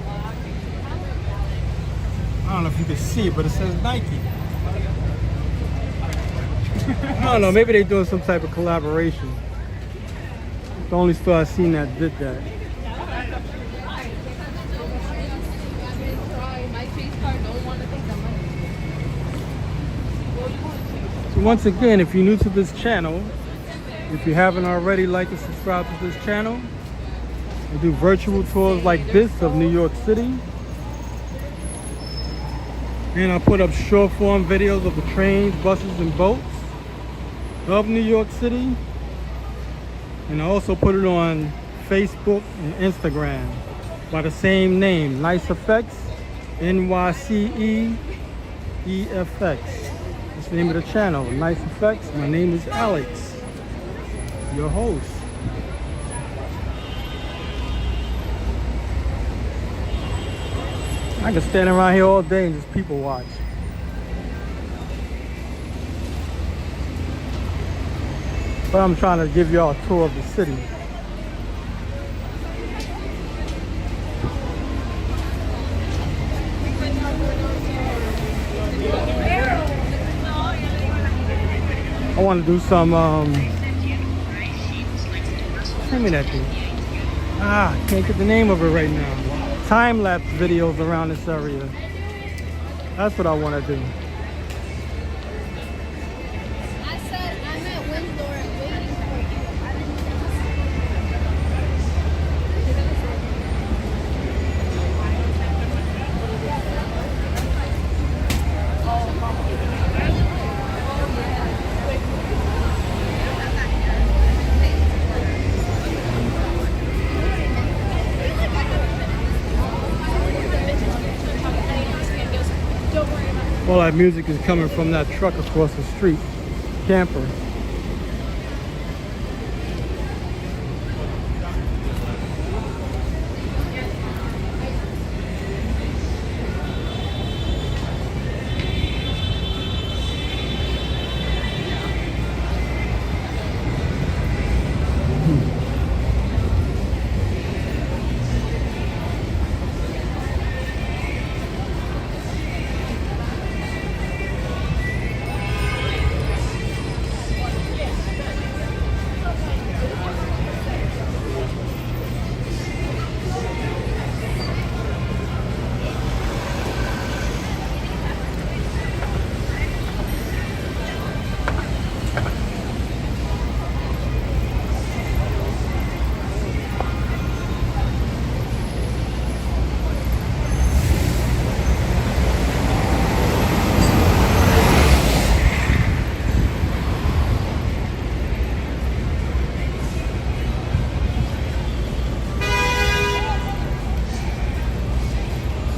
I don't know if you can see it, but it says Nike. I don't know, maybe they're doing some type of collaboration. It's the only store I've seen that did that. So once again, if you're new to this channel, if you haven't already, like and subscribe to this channel. I do virtual tours like this of New York City. And I put up short form videos of the trains, buses, and boats of New York City. And I also put it on Facebook and Instagram by the same name, Nice Effects, NYC EFX. That's the name of the channel, Nice Effects. My name is Alex, your host. I can stand around here all day and just people watch. But I'm trying to give y'all a tour of the city. I want to do some, send me that thing. Can't get the name of it right now. Time-lapse videos around this area. That's what I want to do. I said I'm at Windsor and waiting for you. All that music is coming from that truck across the street, camper.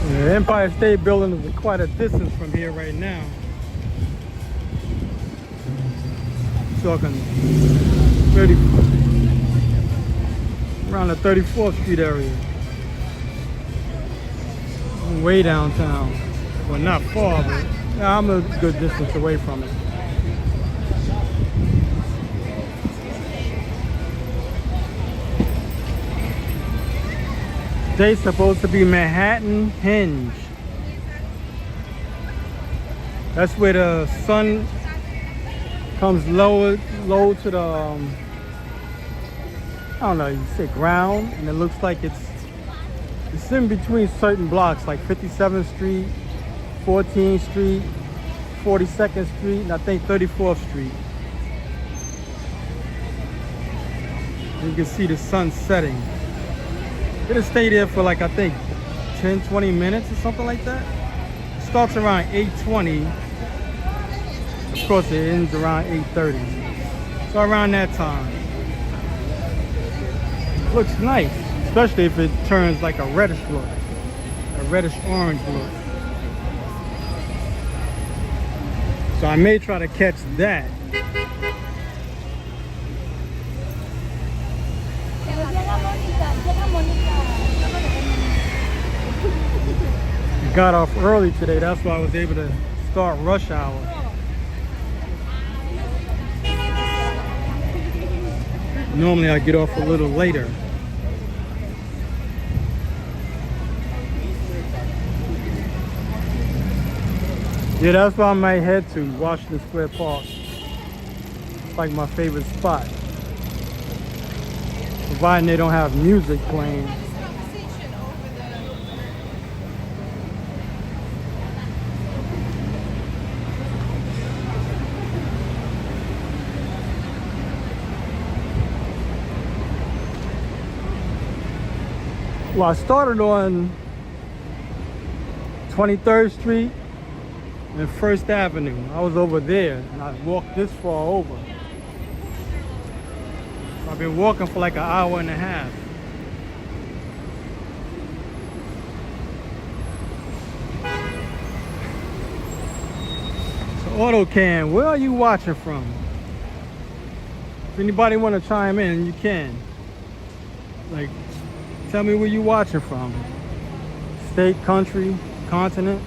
The Empire State Building is quite a distance from here right now. Talking 30, around the 34th Street area. I'm way downtown. Well, not far, but I'm a good distance away from it. Today's supposed to be Manhattan Hinge. That's where the sun comes low to the, I don't know, you say ground, and it looks like it's in between certain blocks, like 57th Street, 14th Street, 42nd Street, and I think 34th Street. You can see the sun setting. It'll stay there for like, I think 10-20 minutes or something like that. It starts around 8:20. Of course it ends around 8:30. So around that time. Looks nice, especially if it turns like a reddish look, a reddish orange look. So I may try to catch that. Got off early today, that's why I was able to start rush hour. Normally I get off a little later. Yeah, that's why I might head to Washington Square Park. It's like my favorite spot. Providing they don't have music playing. Well, I started on 23rd Street and 1st Avenue. I was over there and I walked this far over. So I've been walking for like an hour and a half. AutoCan, where are you watching from? If anybody want to chime in, you can. Like, tell me where you watching from. State, country, continent.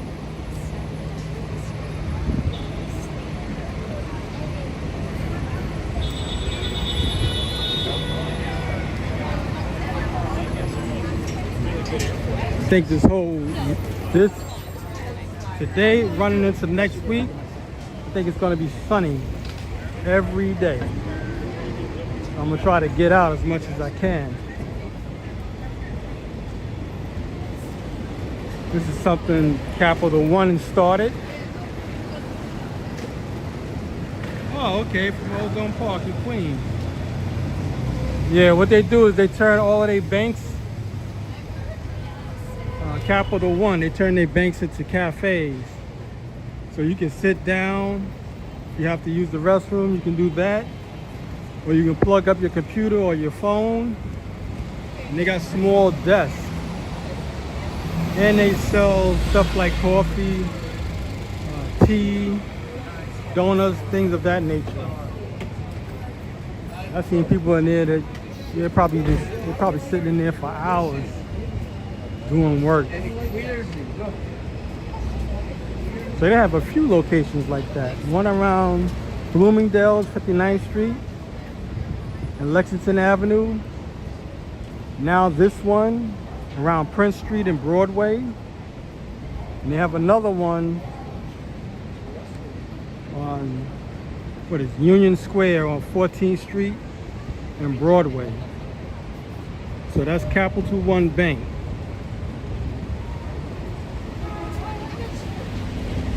I think this today running into next week, I think it's going to be sunny every day. I'm going to try to get out as much as I can. This is something Capital One started. Oh, okay, from Ozone Park in Queens. Yeah, what they do is they turn all of their banks, Capital One, they turn their banks into cafes. So you can sit down, if you have to use the restroom, you can do that. Or you can plug up your computer or your phone. And they got small desks. And they sell stuff like coffee, tea, donuts, things of that nature. I've seen people in there that they're probably sitting in there for hours doing work. So they have a few locations like that. One around Bloomingdale's 59th Street and Lexington Avenue. Now this one around Prince Street and Broadway. And they have another one on, Union Square on 14th Street and Broadway. So that's Capital One Bank.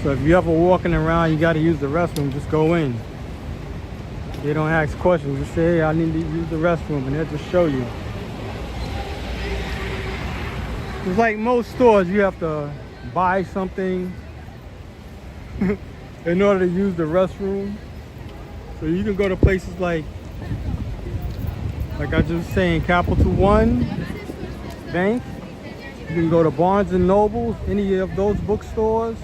So if you're ever walking around, you got to use the restroom, just go in. They don't ask questions. Just say, hey, I need to use the restroom, and they'll just show you. It's like most stores, you have to buy something in order to use the restroom. So you can go to places like I just was saying, Capital One Bank. You can go to Barnes and Nobles, any of those bookstores.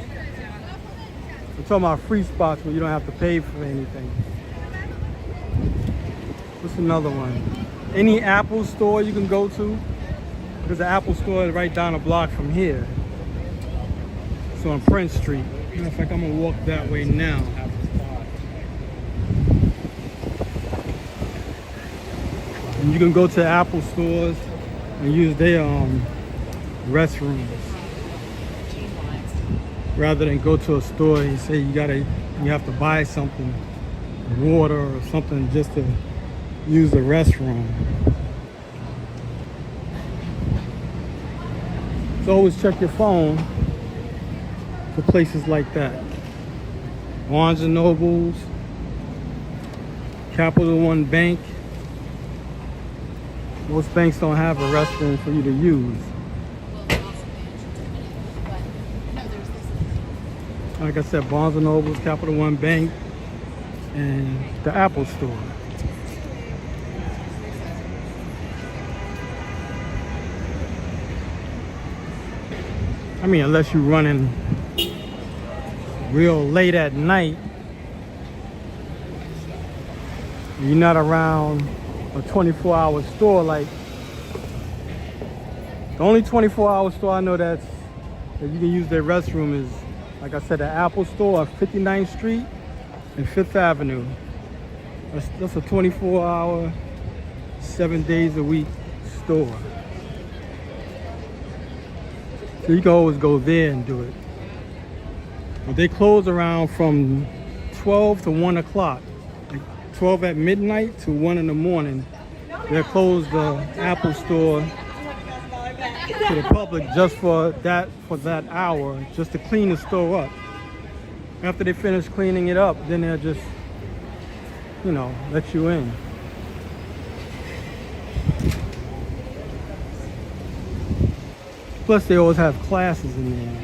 I'm talking about free spots where you don't have to pay for anything. What's another one? Any Apple store you can go to. There's an Apple store right down the block from here. It's on Prince Street. Matter of fact, I'm gonna walk that way now. And you can go to Apple stores and use their restrooms rather than go to a store and say you have to buy something, water or something, just to use the restroom. So always check your phone for places like that. Barnes and Nobles, Capital One Bank. Most banks don't have a restroom for you to use. Like I said, Barnes and Nobles, Capital One Bank, and the Apple Store. I mean, unless you're running real late at night, you're not around a 24-hour store. Like, the only 24-hour store I know that you can use their restroom is, like I said, the Apple Store on 59th Street and 5th Avenue. That's a 24-hour, 7 days a week store. So you can always go there and do it. But they close around from 12 to 1 o'clock. Like 12 at midnight to 1 in the morning. They'll close the Apple Store to the public just for that hour, just to clean the store up. After they finish cleaning it up, then they'll just, let you in. Plus, they always have classes in there.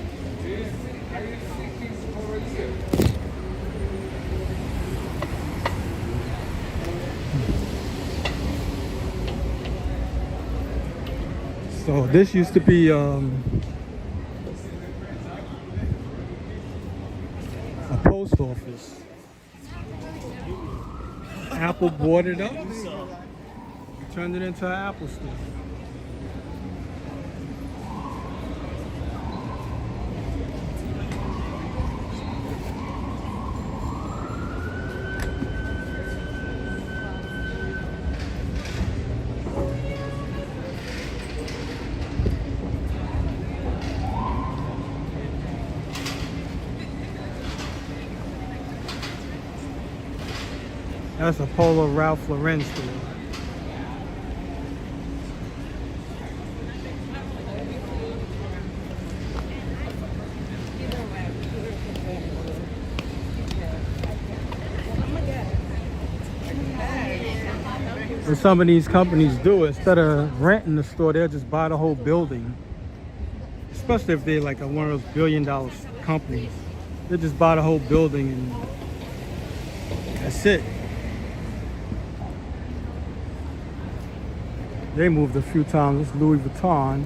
So this used to be a post office. Apple bought it up, turned it into an Apple store. That's a Polo Ralph Lauren store. What some of these companies do, instead of renting the store, they'll just buy the whole building. Especially if they're like one of those billion-dollar companies. They just buy the whole building and that's it. They moved a few times. It's Louis Vuitton.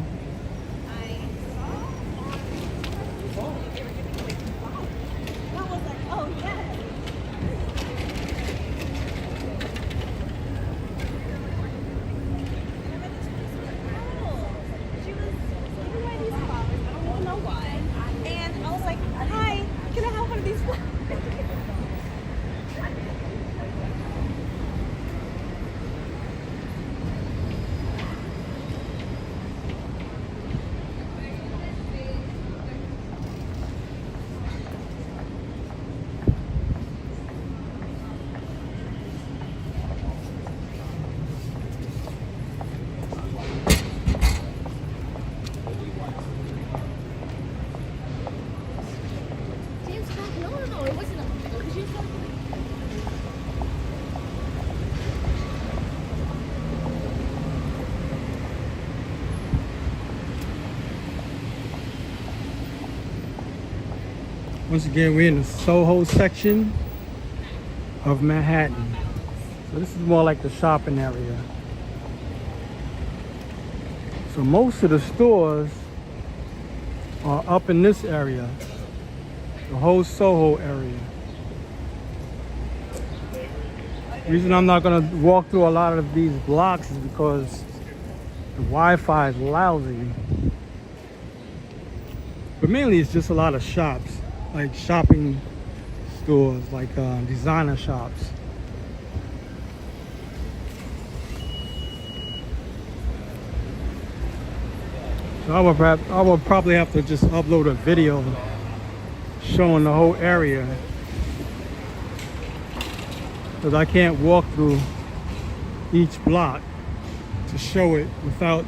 Once again, we're in the Soho section of Manhattan. So this is more like the shopping area. So most of the stores are up in this area, the whole Soho area. The reason I'm not gonna walk through a lot of these blocks is because the Wi-Fi is lousy. But mainly it's just a lot of shops. Like shopping stores, like designer shops. So I would probably have to just upload a video showing the whole area, because I can't walk through each block to show it without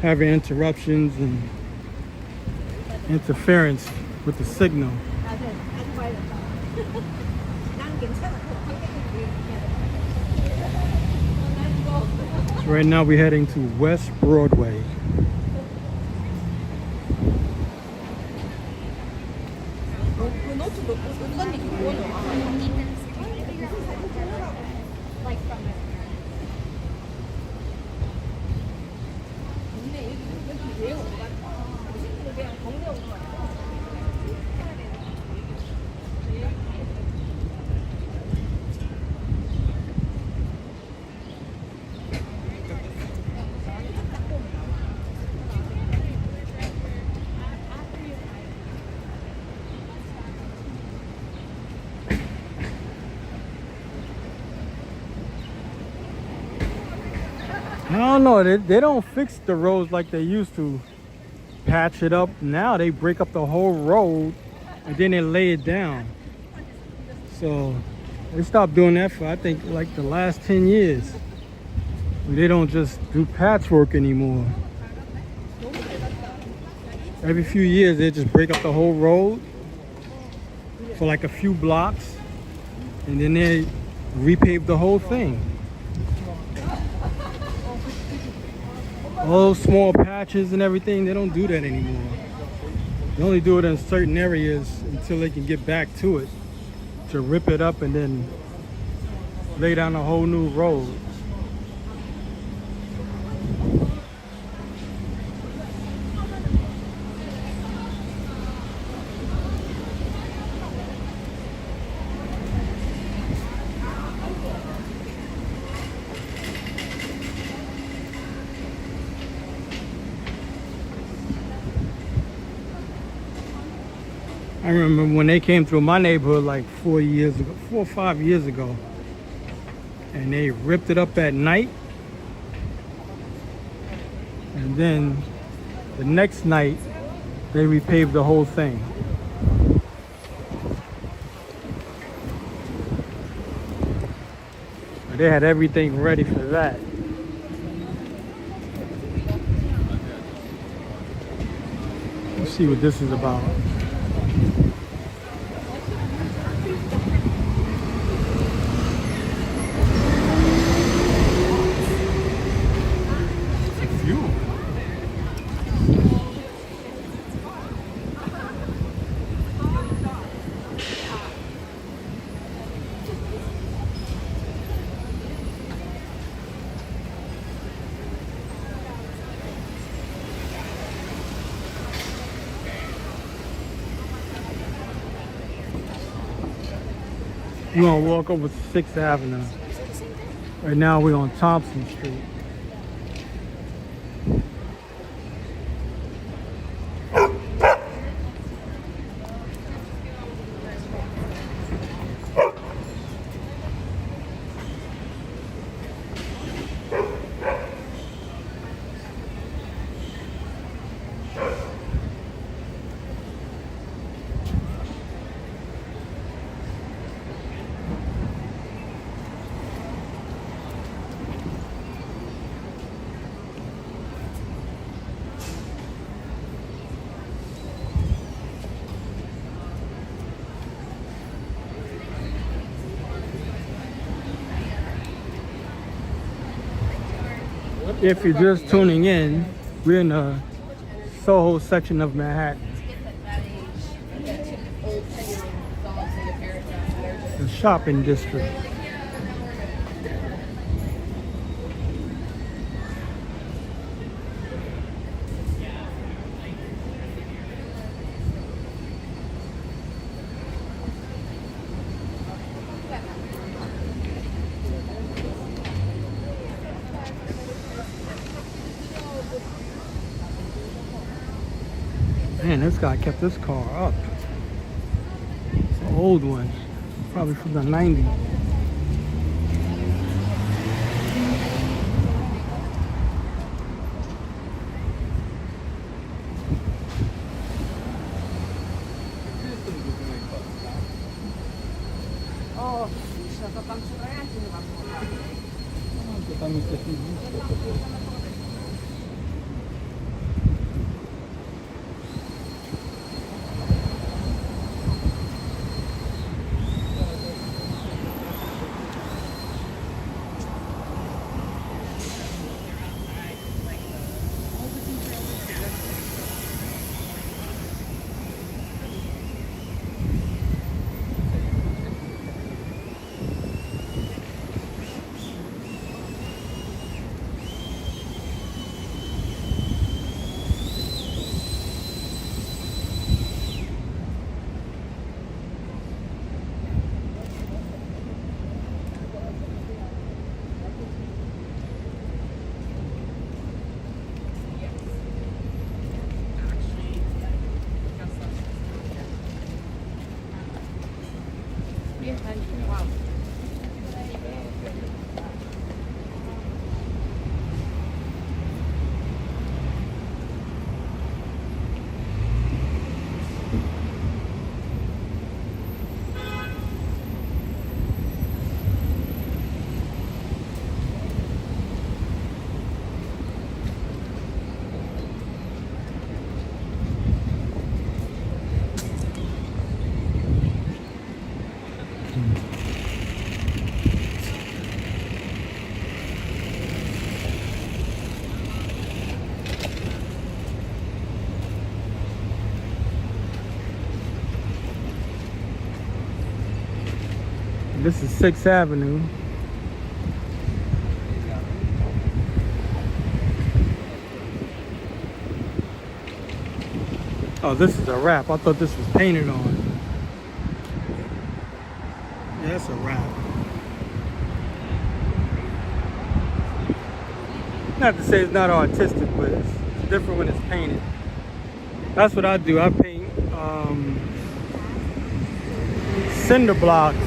having interruptions and interference with the signal. So right now we're heading to West Broadway. I don't know, they don't fix the roads like they used to. Patch it up. Now they break up the whole road and then they lay it down. So they stopped doing that for, I think, like the last 10 years. They don't just do patchwork anymore. Every few years they just break up the whole road for like a few blocks and then they repave the whole thing. All those small patches and everything, they don't do that anymore. They only do it in certain areas until they can get back to it, to rip it up and then lay down a whole new road. I remember when they came through my neighborhood like 4 or 5 years ago, and they ripped it up at night, and then the next night they repaved the whole thing. They had everything ready for that. Let's see what this is about. Fuel. We're gonna walk over 6th Avenue. Right now we're on Thompson Street. If you're just tuning in, we're in the Soho section of Manhattan, the shopping district. Man, this guy kept this car up. It's an old one, probably from the 90s. This is 6th Avenue. Oh, this is a wrap. I thought this was painted on. Yeah, that's a wrap. Not to say it's not artistic, but it's different when it's painted. That's what I do. I paint cinder blocks.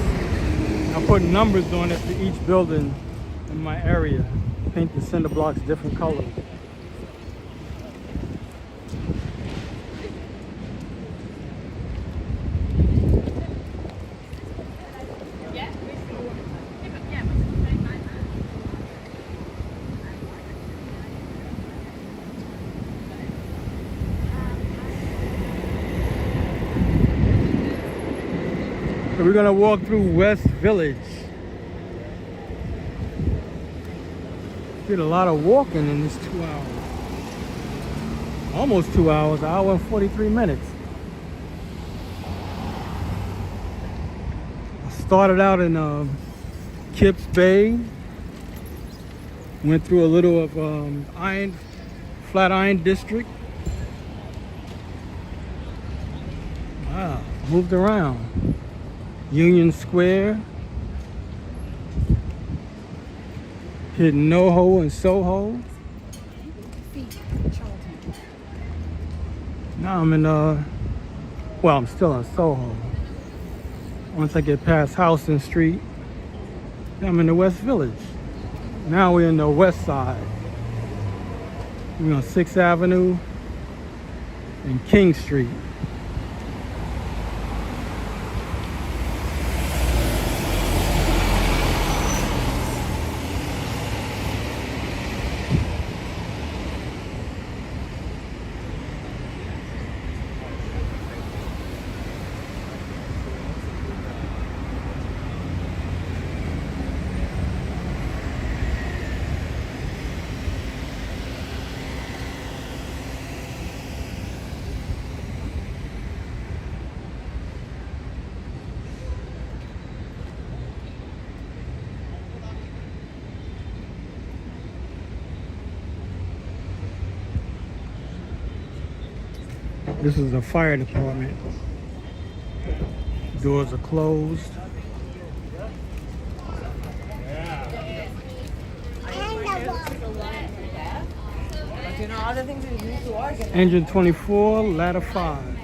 I put numbers on it for each building in my area. Paint the cinder blocks different colors. So we're gonna walk through West Village. Did a lot of walking in this 2 hours. Almost 2 hours, an hour and 43 minutes. I started out in Kips Bay. Went through a little of Flatiron District. Wow, moved around. Union Square. Hit NoHo and Soho. Now I'm in well, I'm still in Soho. Once I get past Houston Street, I'm in the West Village. Now we're in the west side. We're on 6th Avenue and King Street. This is the fire department. Doors are closed. Engine 24, ladder 5.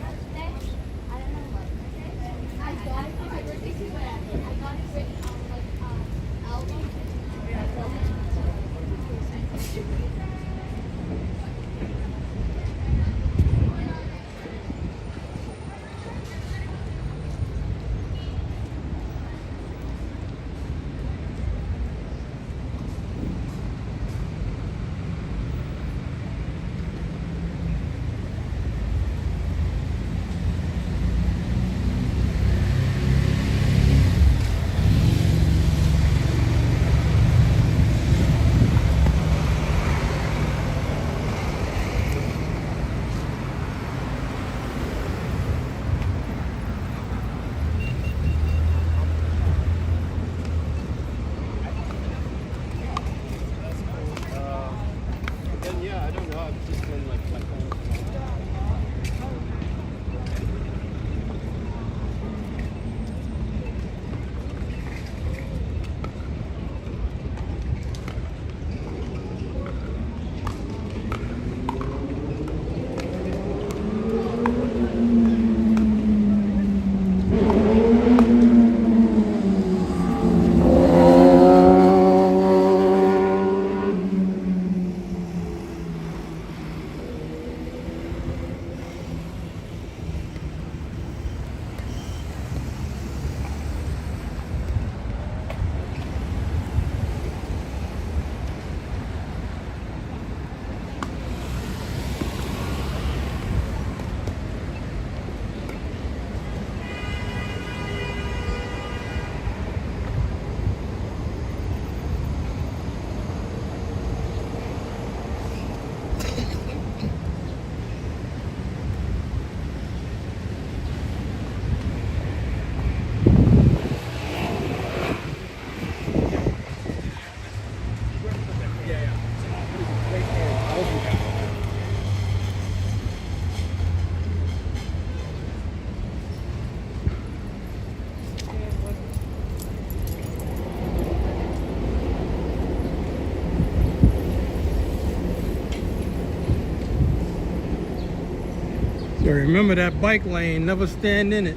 So remember that bike lane, never stand in it.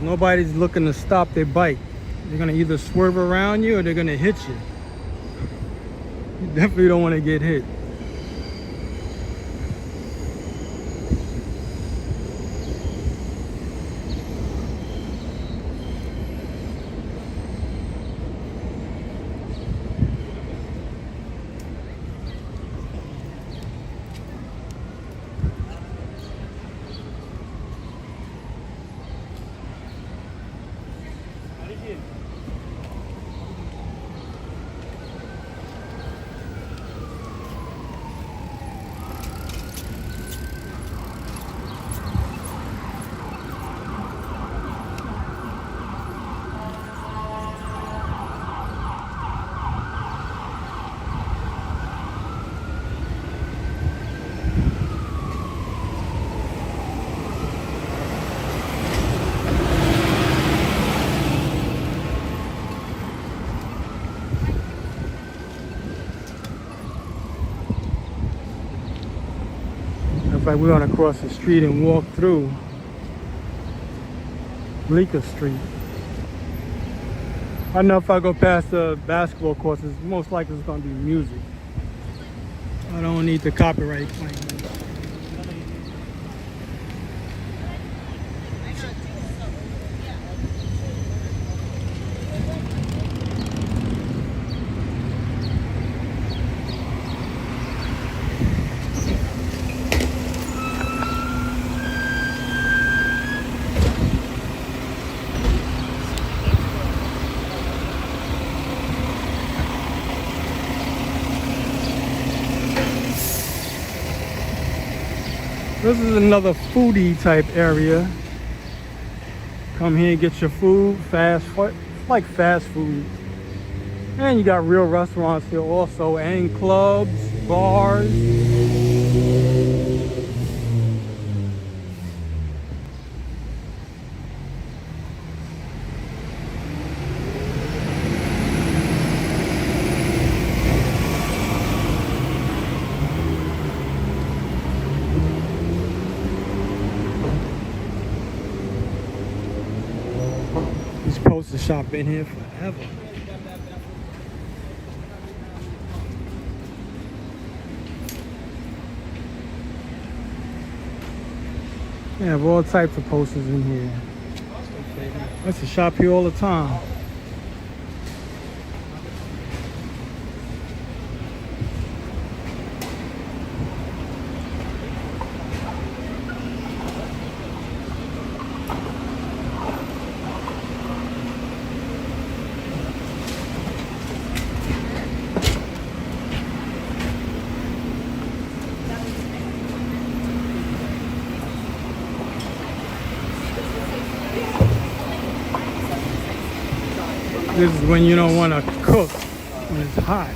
Nobody's looking to stop their bike. They're gonna either swerve around you or they're gonna hit you. You definitely don't want to get hit. In fact, we're gonna cross the street and walk through Bleecker Street. I know if I go past the basketball courses, most likely it's gonna be music. I don't need the copyright claim. This is another foodie type area. Come here and get your food, like fast food. And you got real restaurants here also, and clubs, bars. These poster shop been here forever. They have all types of posters in here. I used to shop here all the time. This is when you don't want to cook, when it's hot.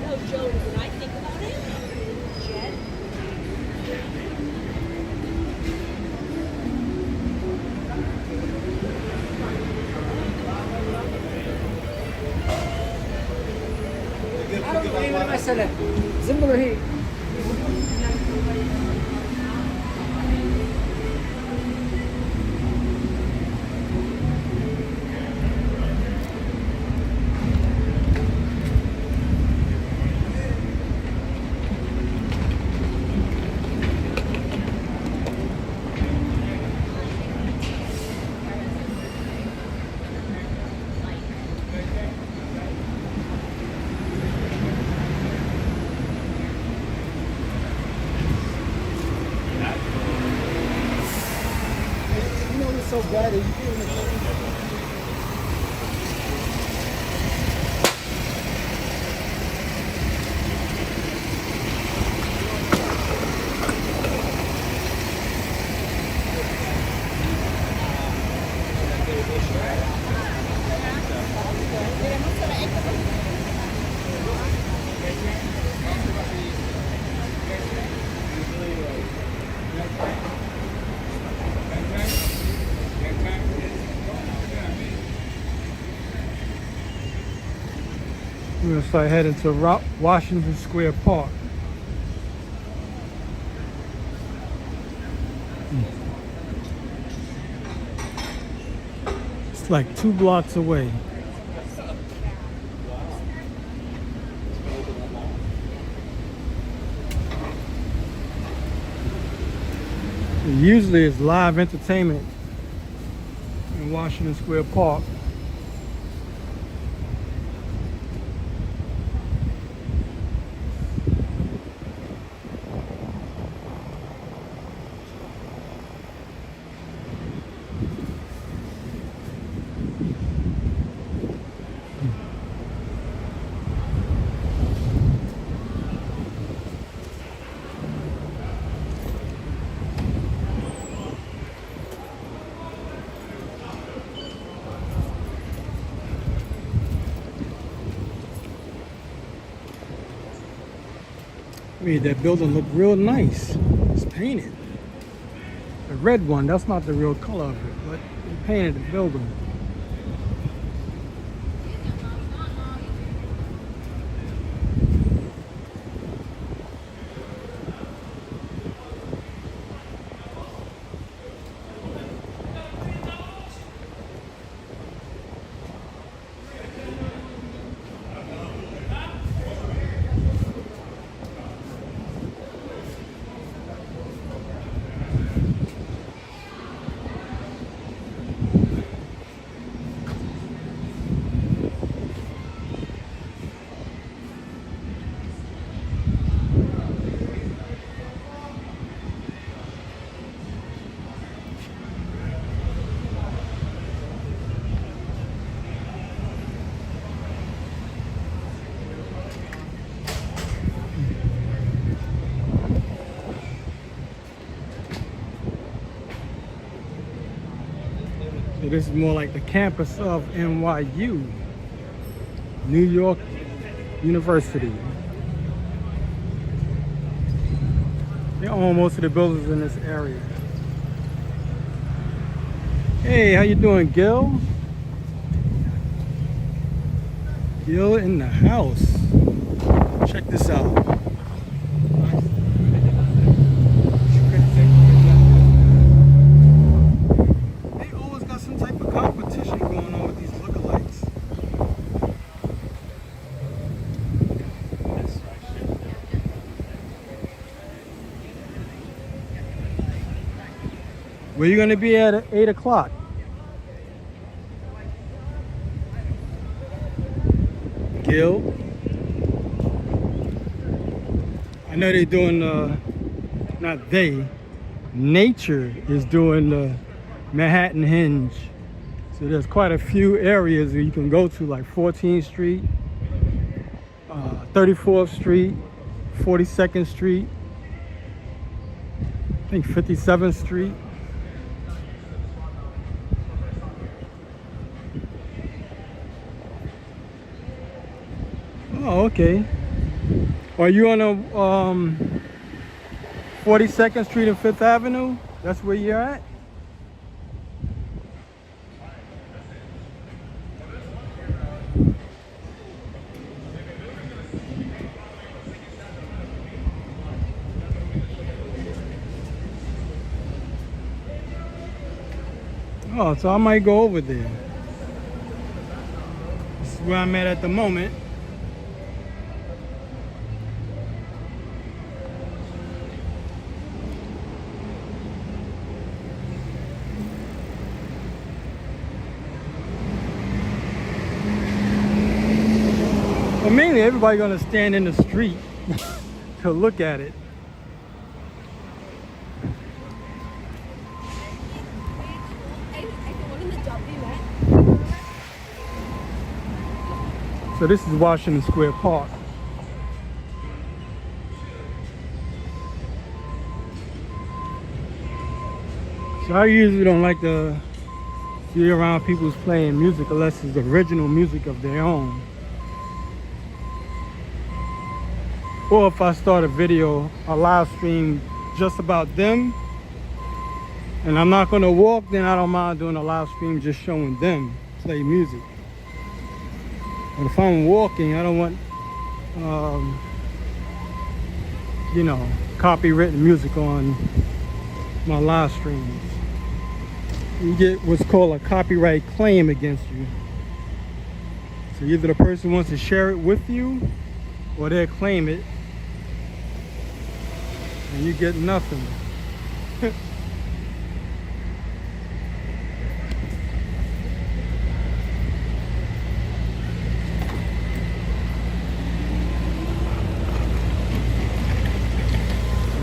No, Joe, when I think about it, Jen, So bad, you feeling it? gonna start heading to Washington Square Park. It's like 2 blocks away. Usually it's live entertainment in Washington Square Park. Made that building look real nice. It's painted. The red one, that's not the real color of it, but they painted the building. So this is more like the campus of NYU, New York University. They own most of the buildings in this area. Hey, how you doing, Gil? Gil in the house. Check this out. They always got some type of competition going on with these lookalikes. Where you gonna be at 8 o'clock? Gil? I know they're doing, not they, nature is doing the Manhattan Hinge. So there's quite a few areas where you can go to, like 14th Street, 34th Street, 42nd Street, I think 57th Street. Oh, okay. Are you on a 42nd Street and 5th Avenue? That's where you're at? Oh, so I might go over there. This is where I'm at the moment. But mainly everybody's gonna stand in the street to look at it. So this is Washington Square Park. So I usually don't like to be around people who's playing music unless it's original music of their own. Or if I start a video, a live stream just about them, and I'm not gonna walk, then I don't mind doing a live stream just showing them play music. But if I'm walking, I don't want you know, copywritten music on my live streams. You get what's called a copyright claim against you. So either the person wants to share it with you or they'll claim it and you get nothing.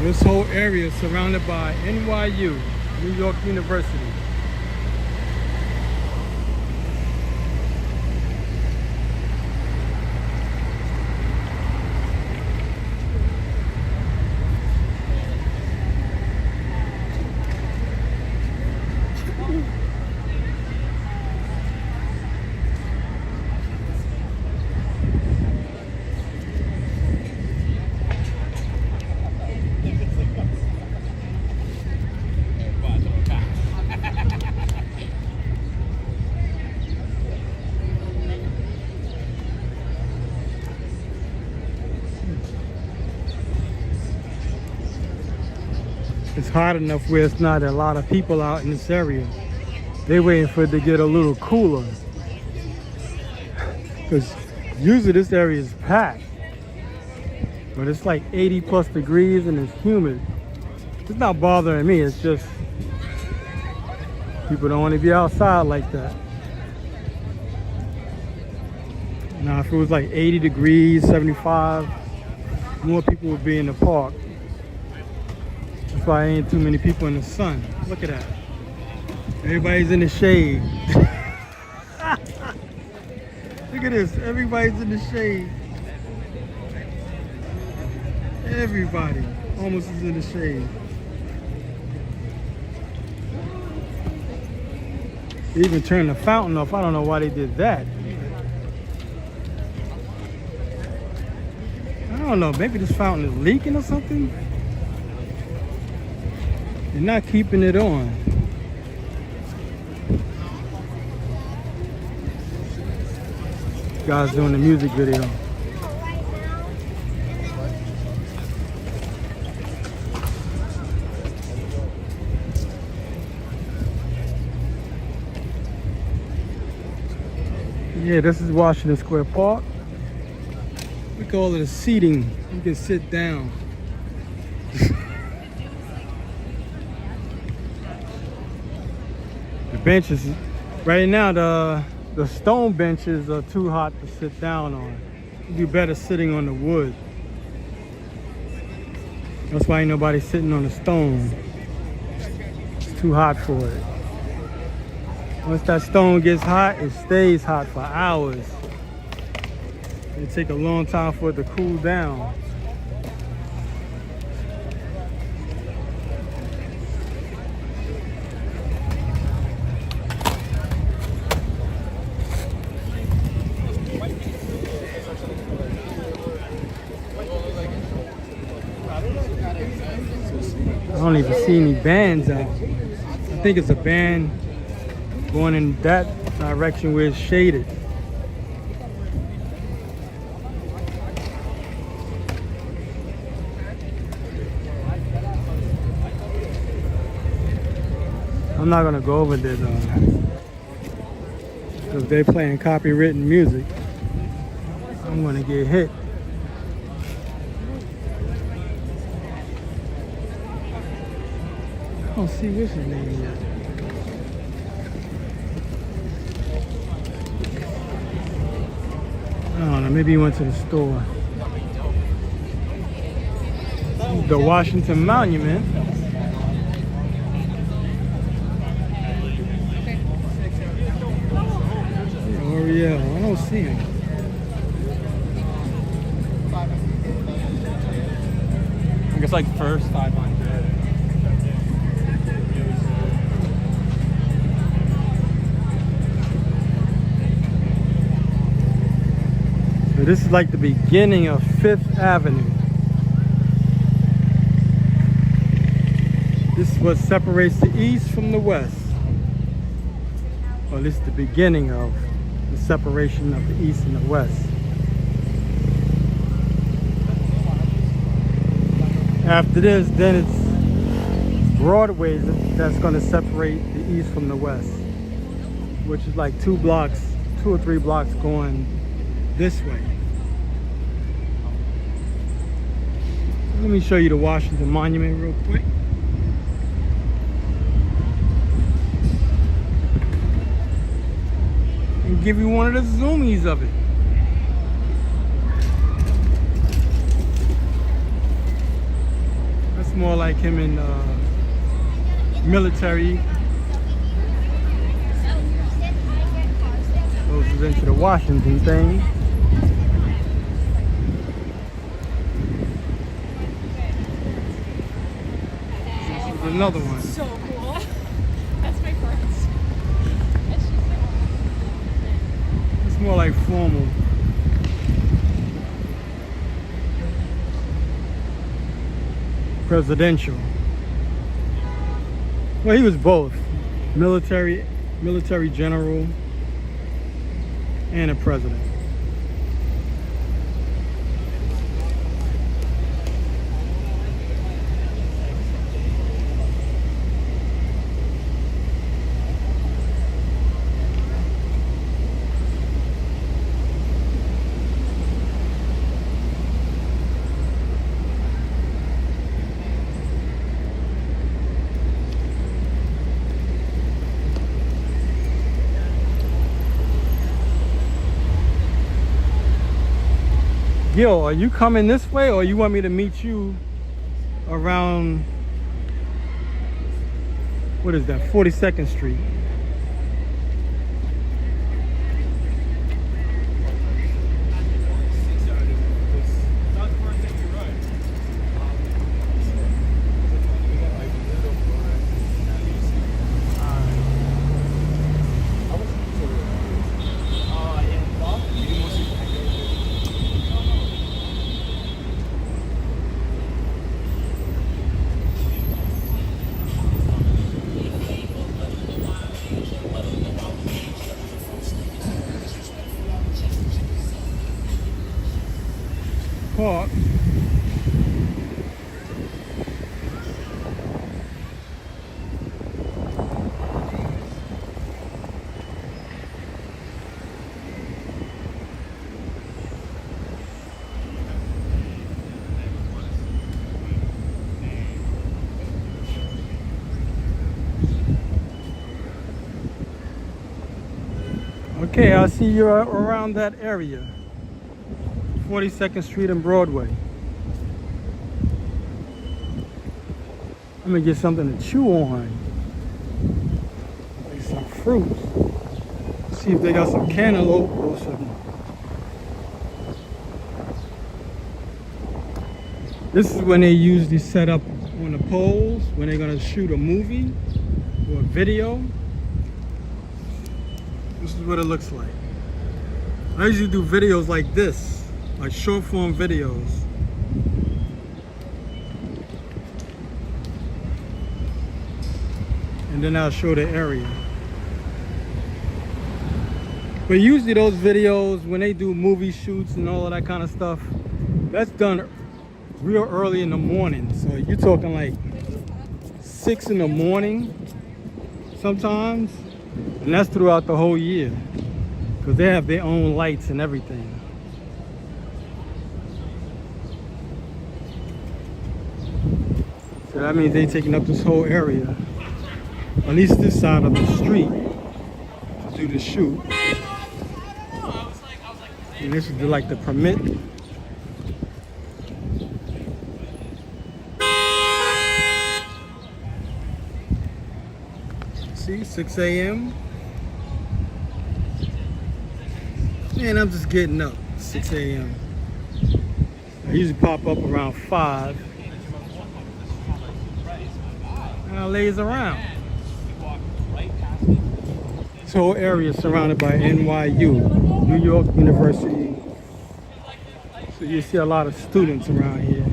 This whole area is surrounded by NYU, New York University. It's hot enough where it's not a lot of people out in this area. They're waiting for it to get a little cooler. Because usually this area is packed. But it's like 80 plus degrees and it's humid. It's not bothering me, it's just people don't want to be outside like that. Now if it was like 80 degrees, 75, more people would be in the park. That's why ain't too many people in the sun. Look at that. Everybody's in the shade. Look at this. Everybody's in the shade. Everybody almost is in the shade. They even turned the fountain off. I don't know why they did that. I don't know. Maybe this fountain is leaking or something. They're not keeping it on. Guys doing the music video. Yeah, this is Washington Square Park. We call it a seating. You can sit down. The benches, right now the stone benches are too hot to sit down on. You do better sitting on the wood. That's why ain't nobody sitting on the stone. It's too hot for it. Once that stone gets hot, it stays hot for hours. It takes a long time for it to cool down. I don't even see any bands out. I think it's a band going in that direction where it's shaded. I'm not gonna go over there though, because they're playing copywritten music. I'm gonna get hit. I don't see what's his name yet. I don't know, maybe he went to the store. The Washington Monument. L'Oreal, I don't see him. I guess like first 500. So this is like the beginning of 5th Avenue. This is what separates the east from the west. Well, this is the beginning of the separation of the east and the west. After this, then it's Broadway that's going to separate the east from the west, which is like 2 or 3 blocks going this way. Let me show you the Washington Monument real quick. And give you one of the zoomies of it. That's more like him in military. Goes into the Washington thing. This is another one. So cool. That's my first. It's more like formal. Presidential. Well, he was both military general and a president. Gil, are you coming this way, or you want me to meet you around, what is that, 42nd Street? Park. Okay, I'll see you around that area. 42nd Street and Broadway. I'm gonna get something to chew on. Like some fruits. See if they got some cantaloupe or something. This is when they usually set up on the poles when they're gonna shoot a movie or a video. This is what it looks like. I usually do videos like this, like short form videos. And then I'll show the area. But usually those videos, when they do movie shoots and all of that kind of stuff, that's done real early in the morning. So you're talking like 6 in the morning sometimes. And that's throughout the whole year. Because they have their own lights and everything. So that means they're taking up this whole area. At least this side of the street to do the shoot. And this is like the permit. See, 6 a.m. Man, I'm just getting up, 6 a.m. I usually pop up around 5. And I lays around. This whole area is surrounded by NYU, New York University. So you see a lot of students around here.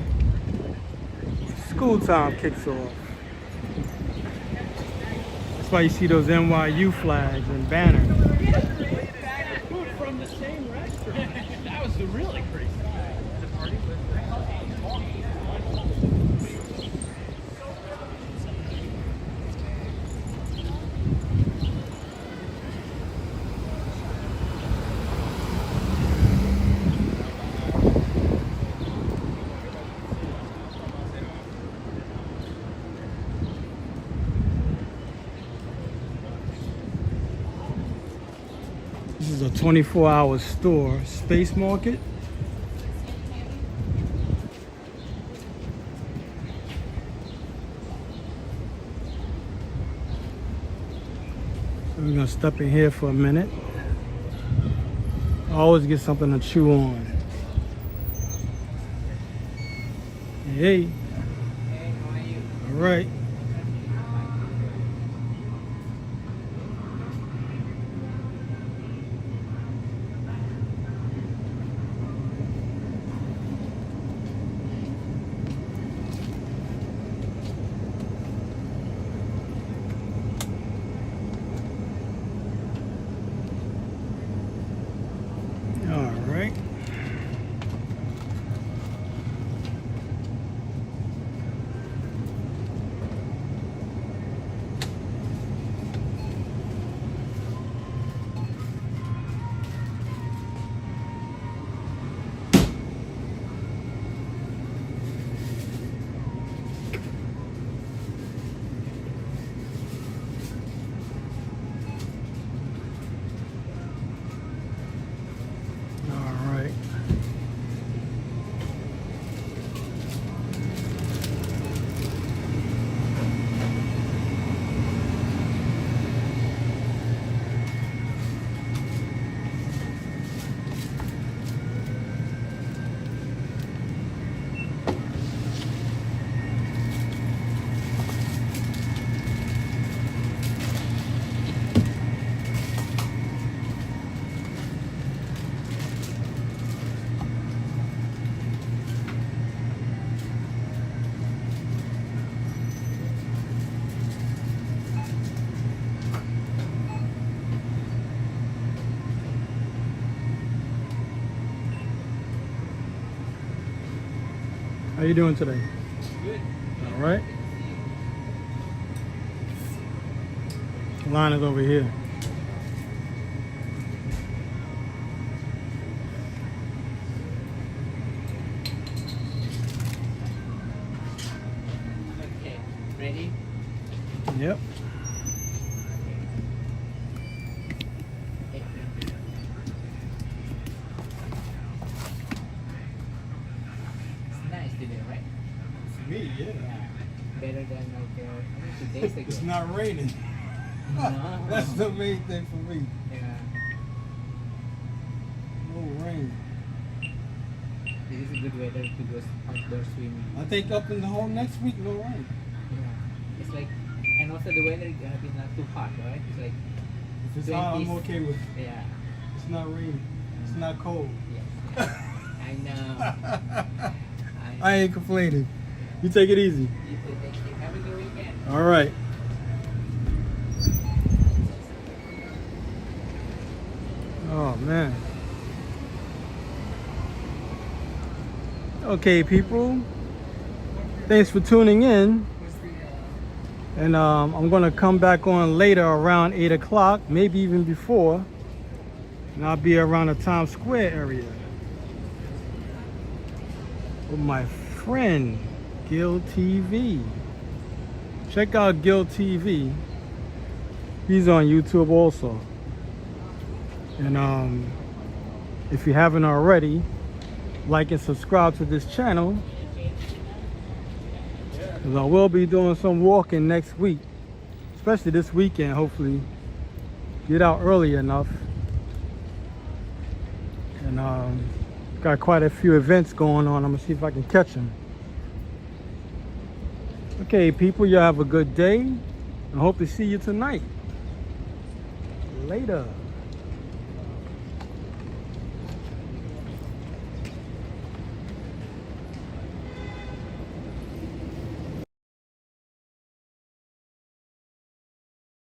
School time kicks off. That's why you see those NYU flags and banners. Food from the same restaurant. That was really crazy. a 24-hour store. Space Market. So we're gonna step in here for a minute. I always get something to chew on. Hey. All right. How you doing today? Good. All right. Line is over here. Okay. Ready? Yep. Today, right? For me, yeah. Better than like 2 days ago. It's not raining. No. That's the main thing for me. Yeah. No rain. This is a good weather to go outdoor swimming. I think up in the whole next week, no rain. Yeah. It's like, and also the weather is gonna be not too hot, right? It's like, If it's hot, I'm 20s. okay with it. Yeah. It's not raining. It's not cold. Yes. I know. I ain't complaining. You take it easy. You too. Thank you. Have a good weekend. All right. Oh man. Okay, people. Thanks for tuning in. And I'm gonna come back on later around 8 o'clock, maybe even before. And I'll be around the Times Square area with my friend Gil TV. Check out Gil TV. He's on YouTube also. And if you haven't already, like and subscribe to this channel, because I will be doing some walking next week, especially this weekend. Hopefully get out early enough. And got quite a few events going on. I'm gonna see if I can catch them. Okay, people, you have a good day. I hope to see you tonight. Later.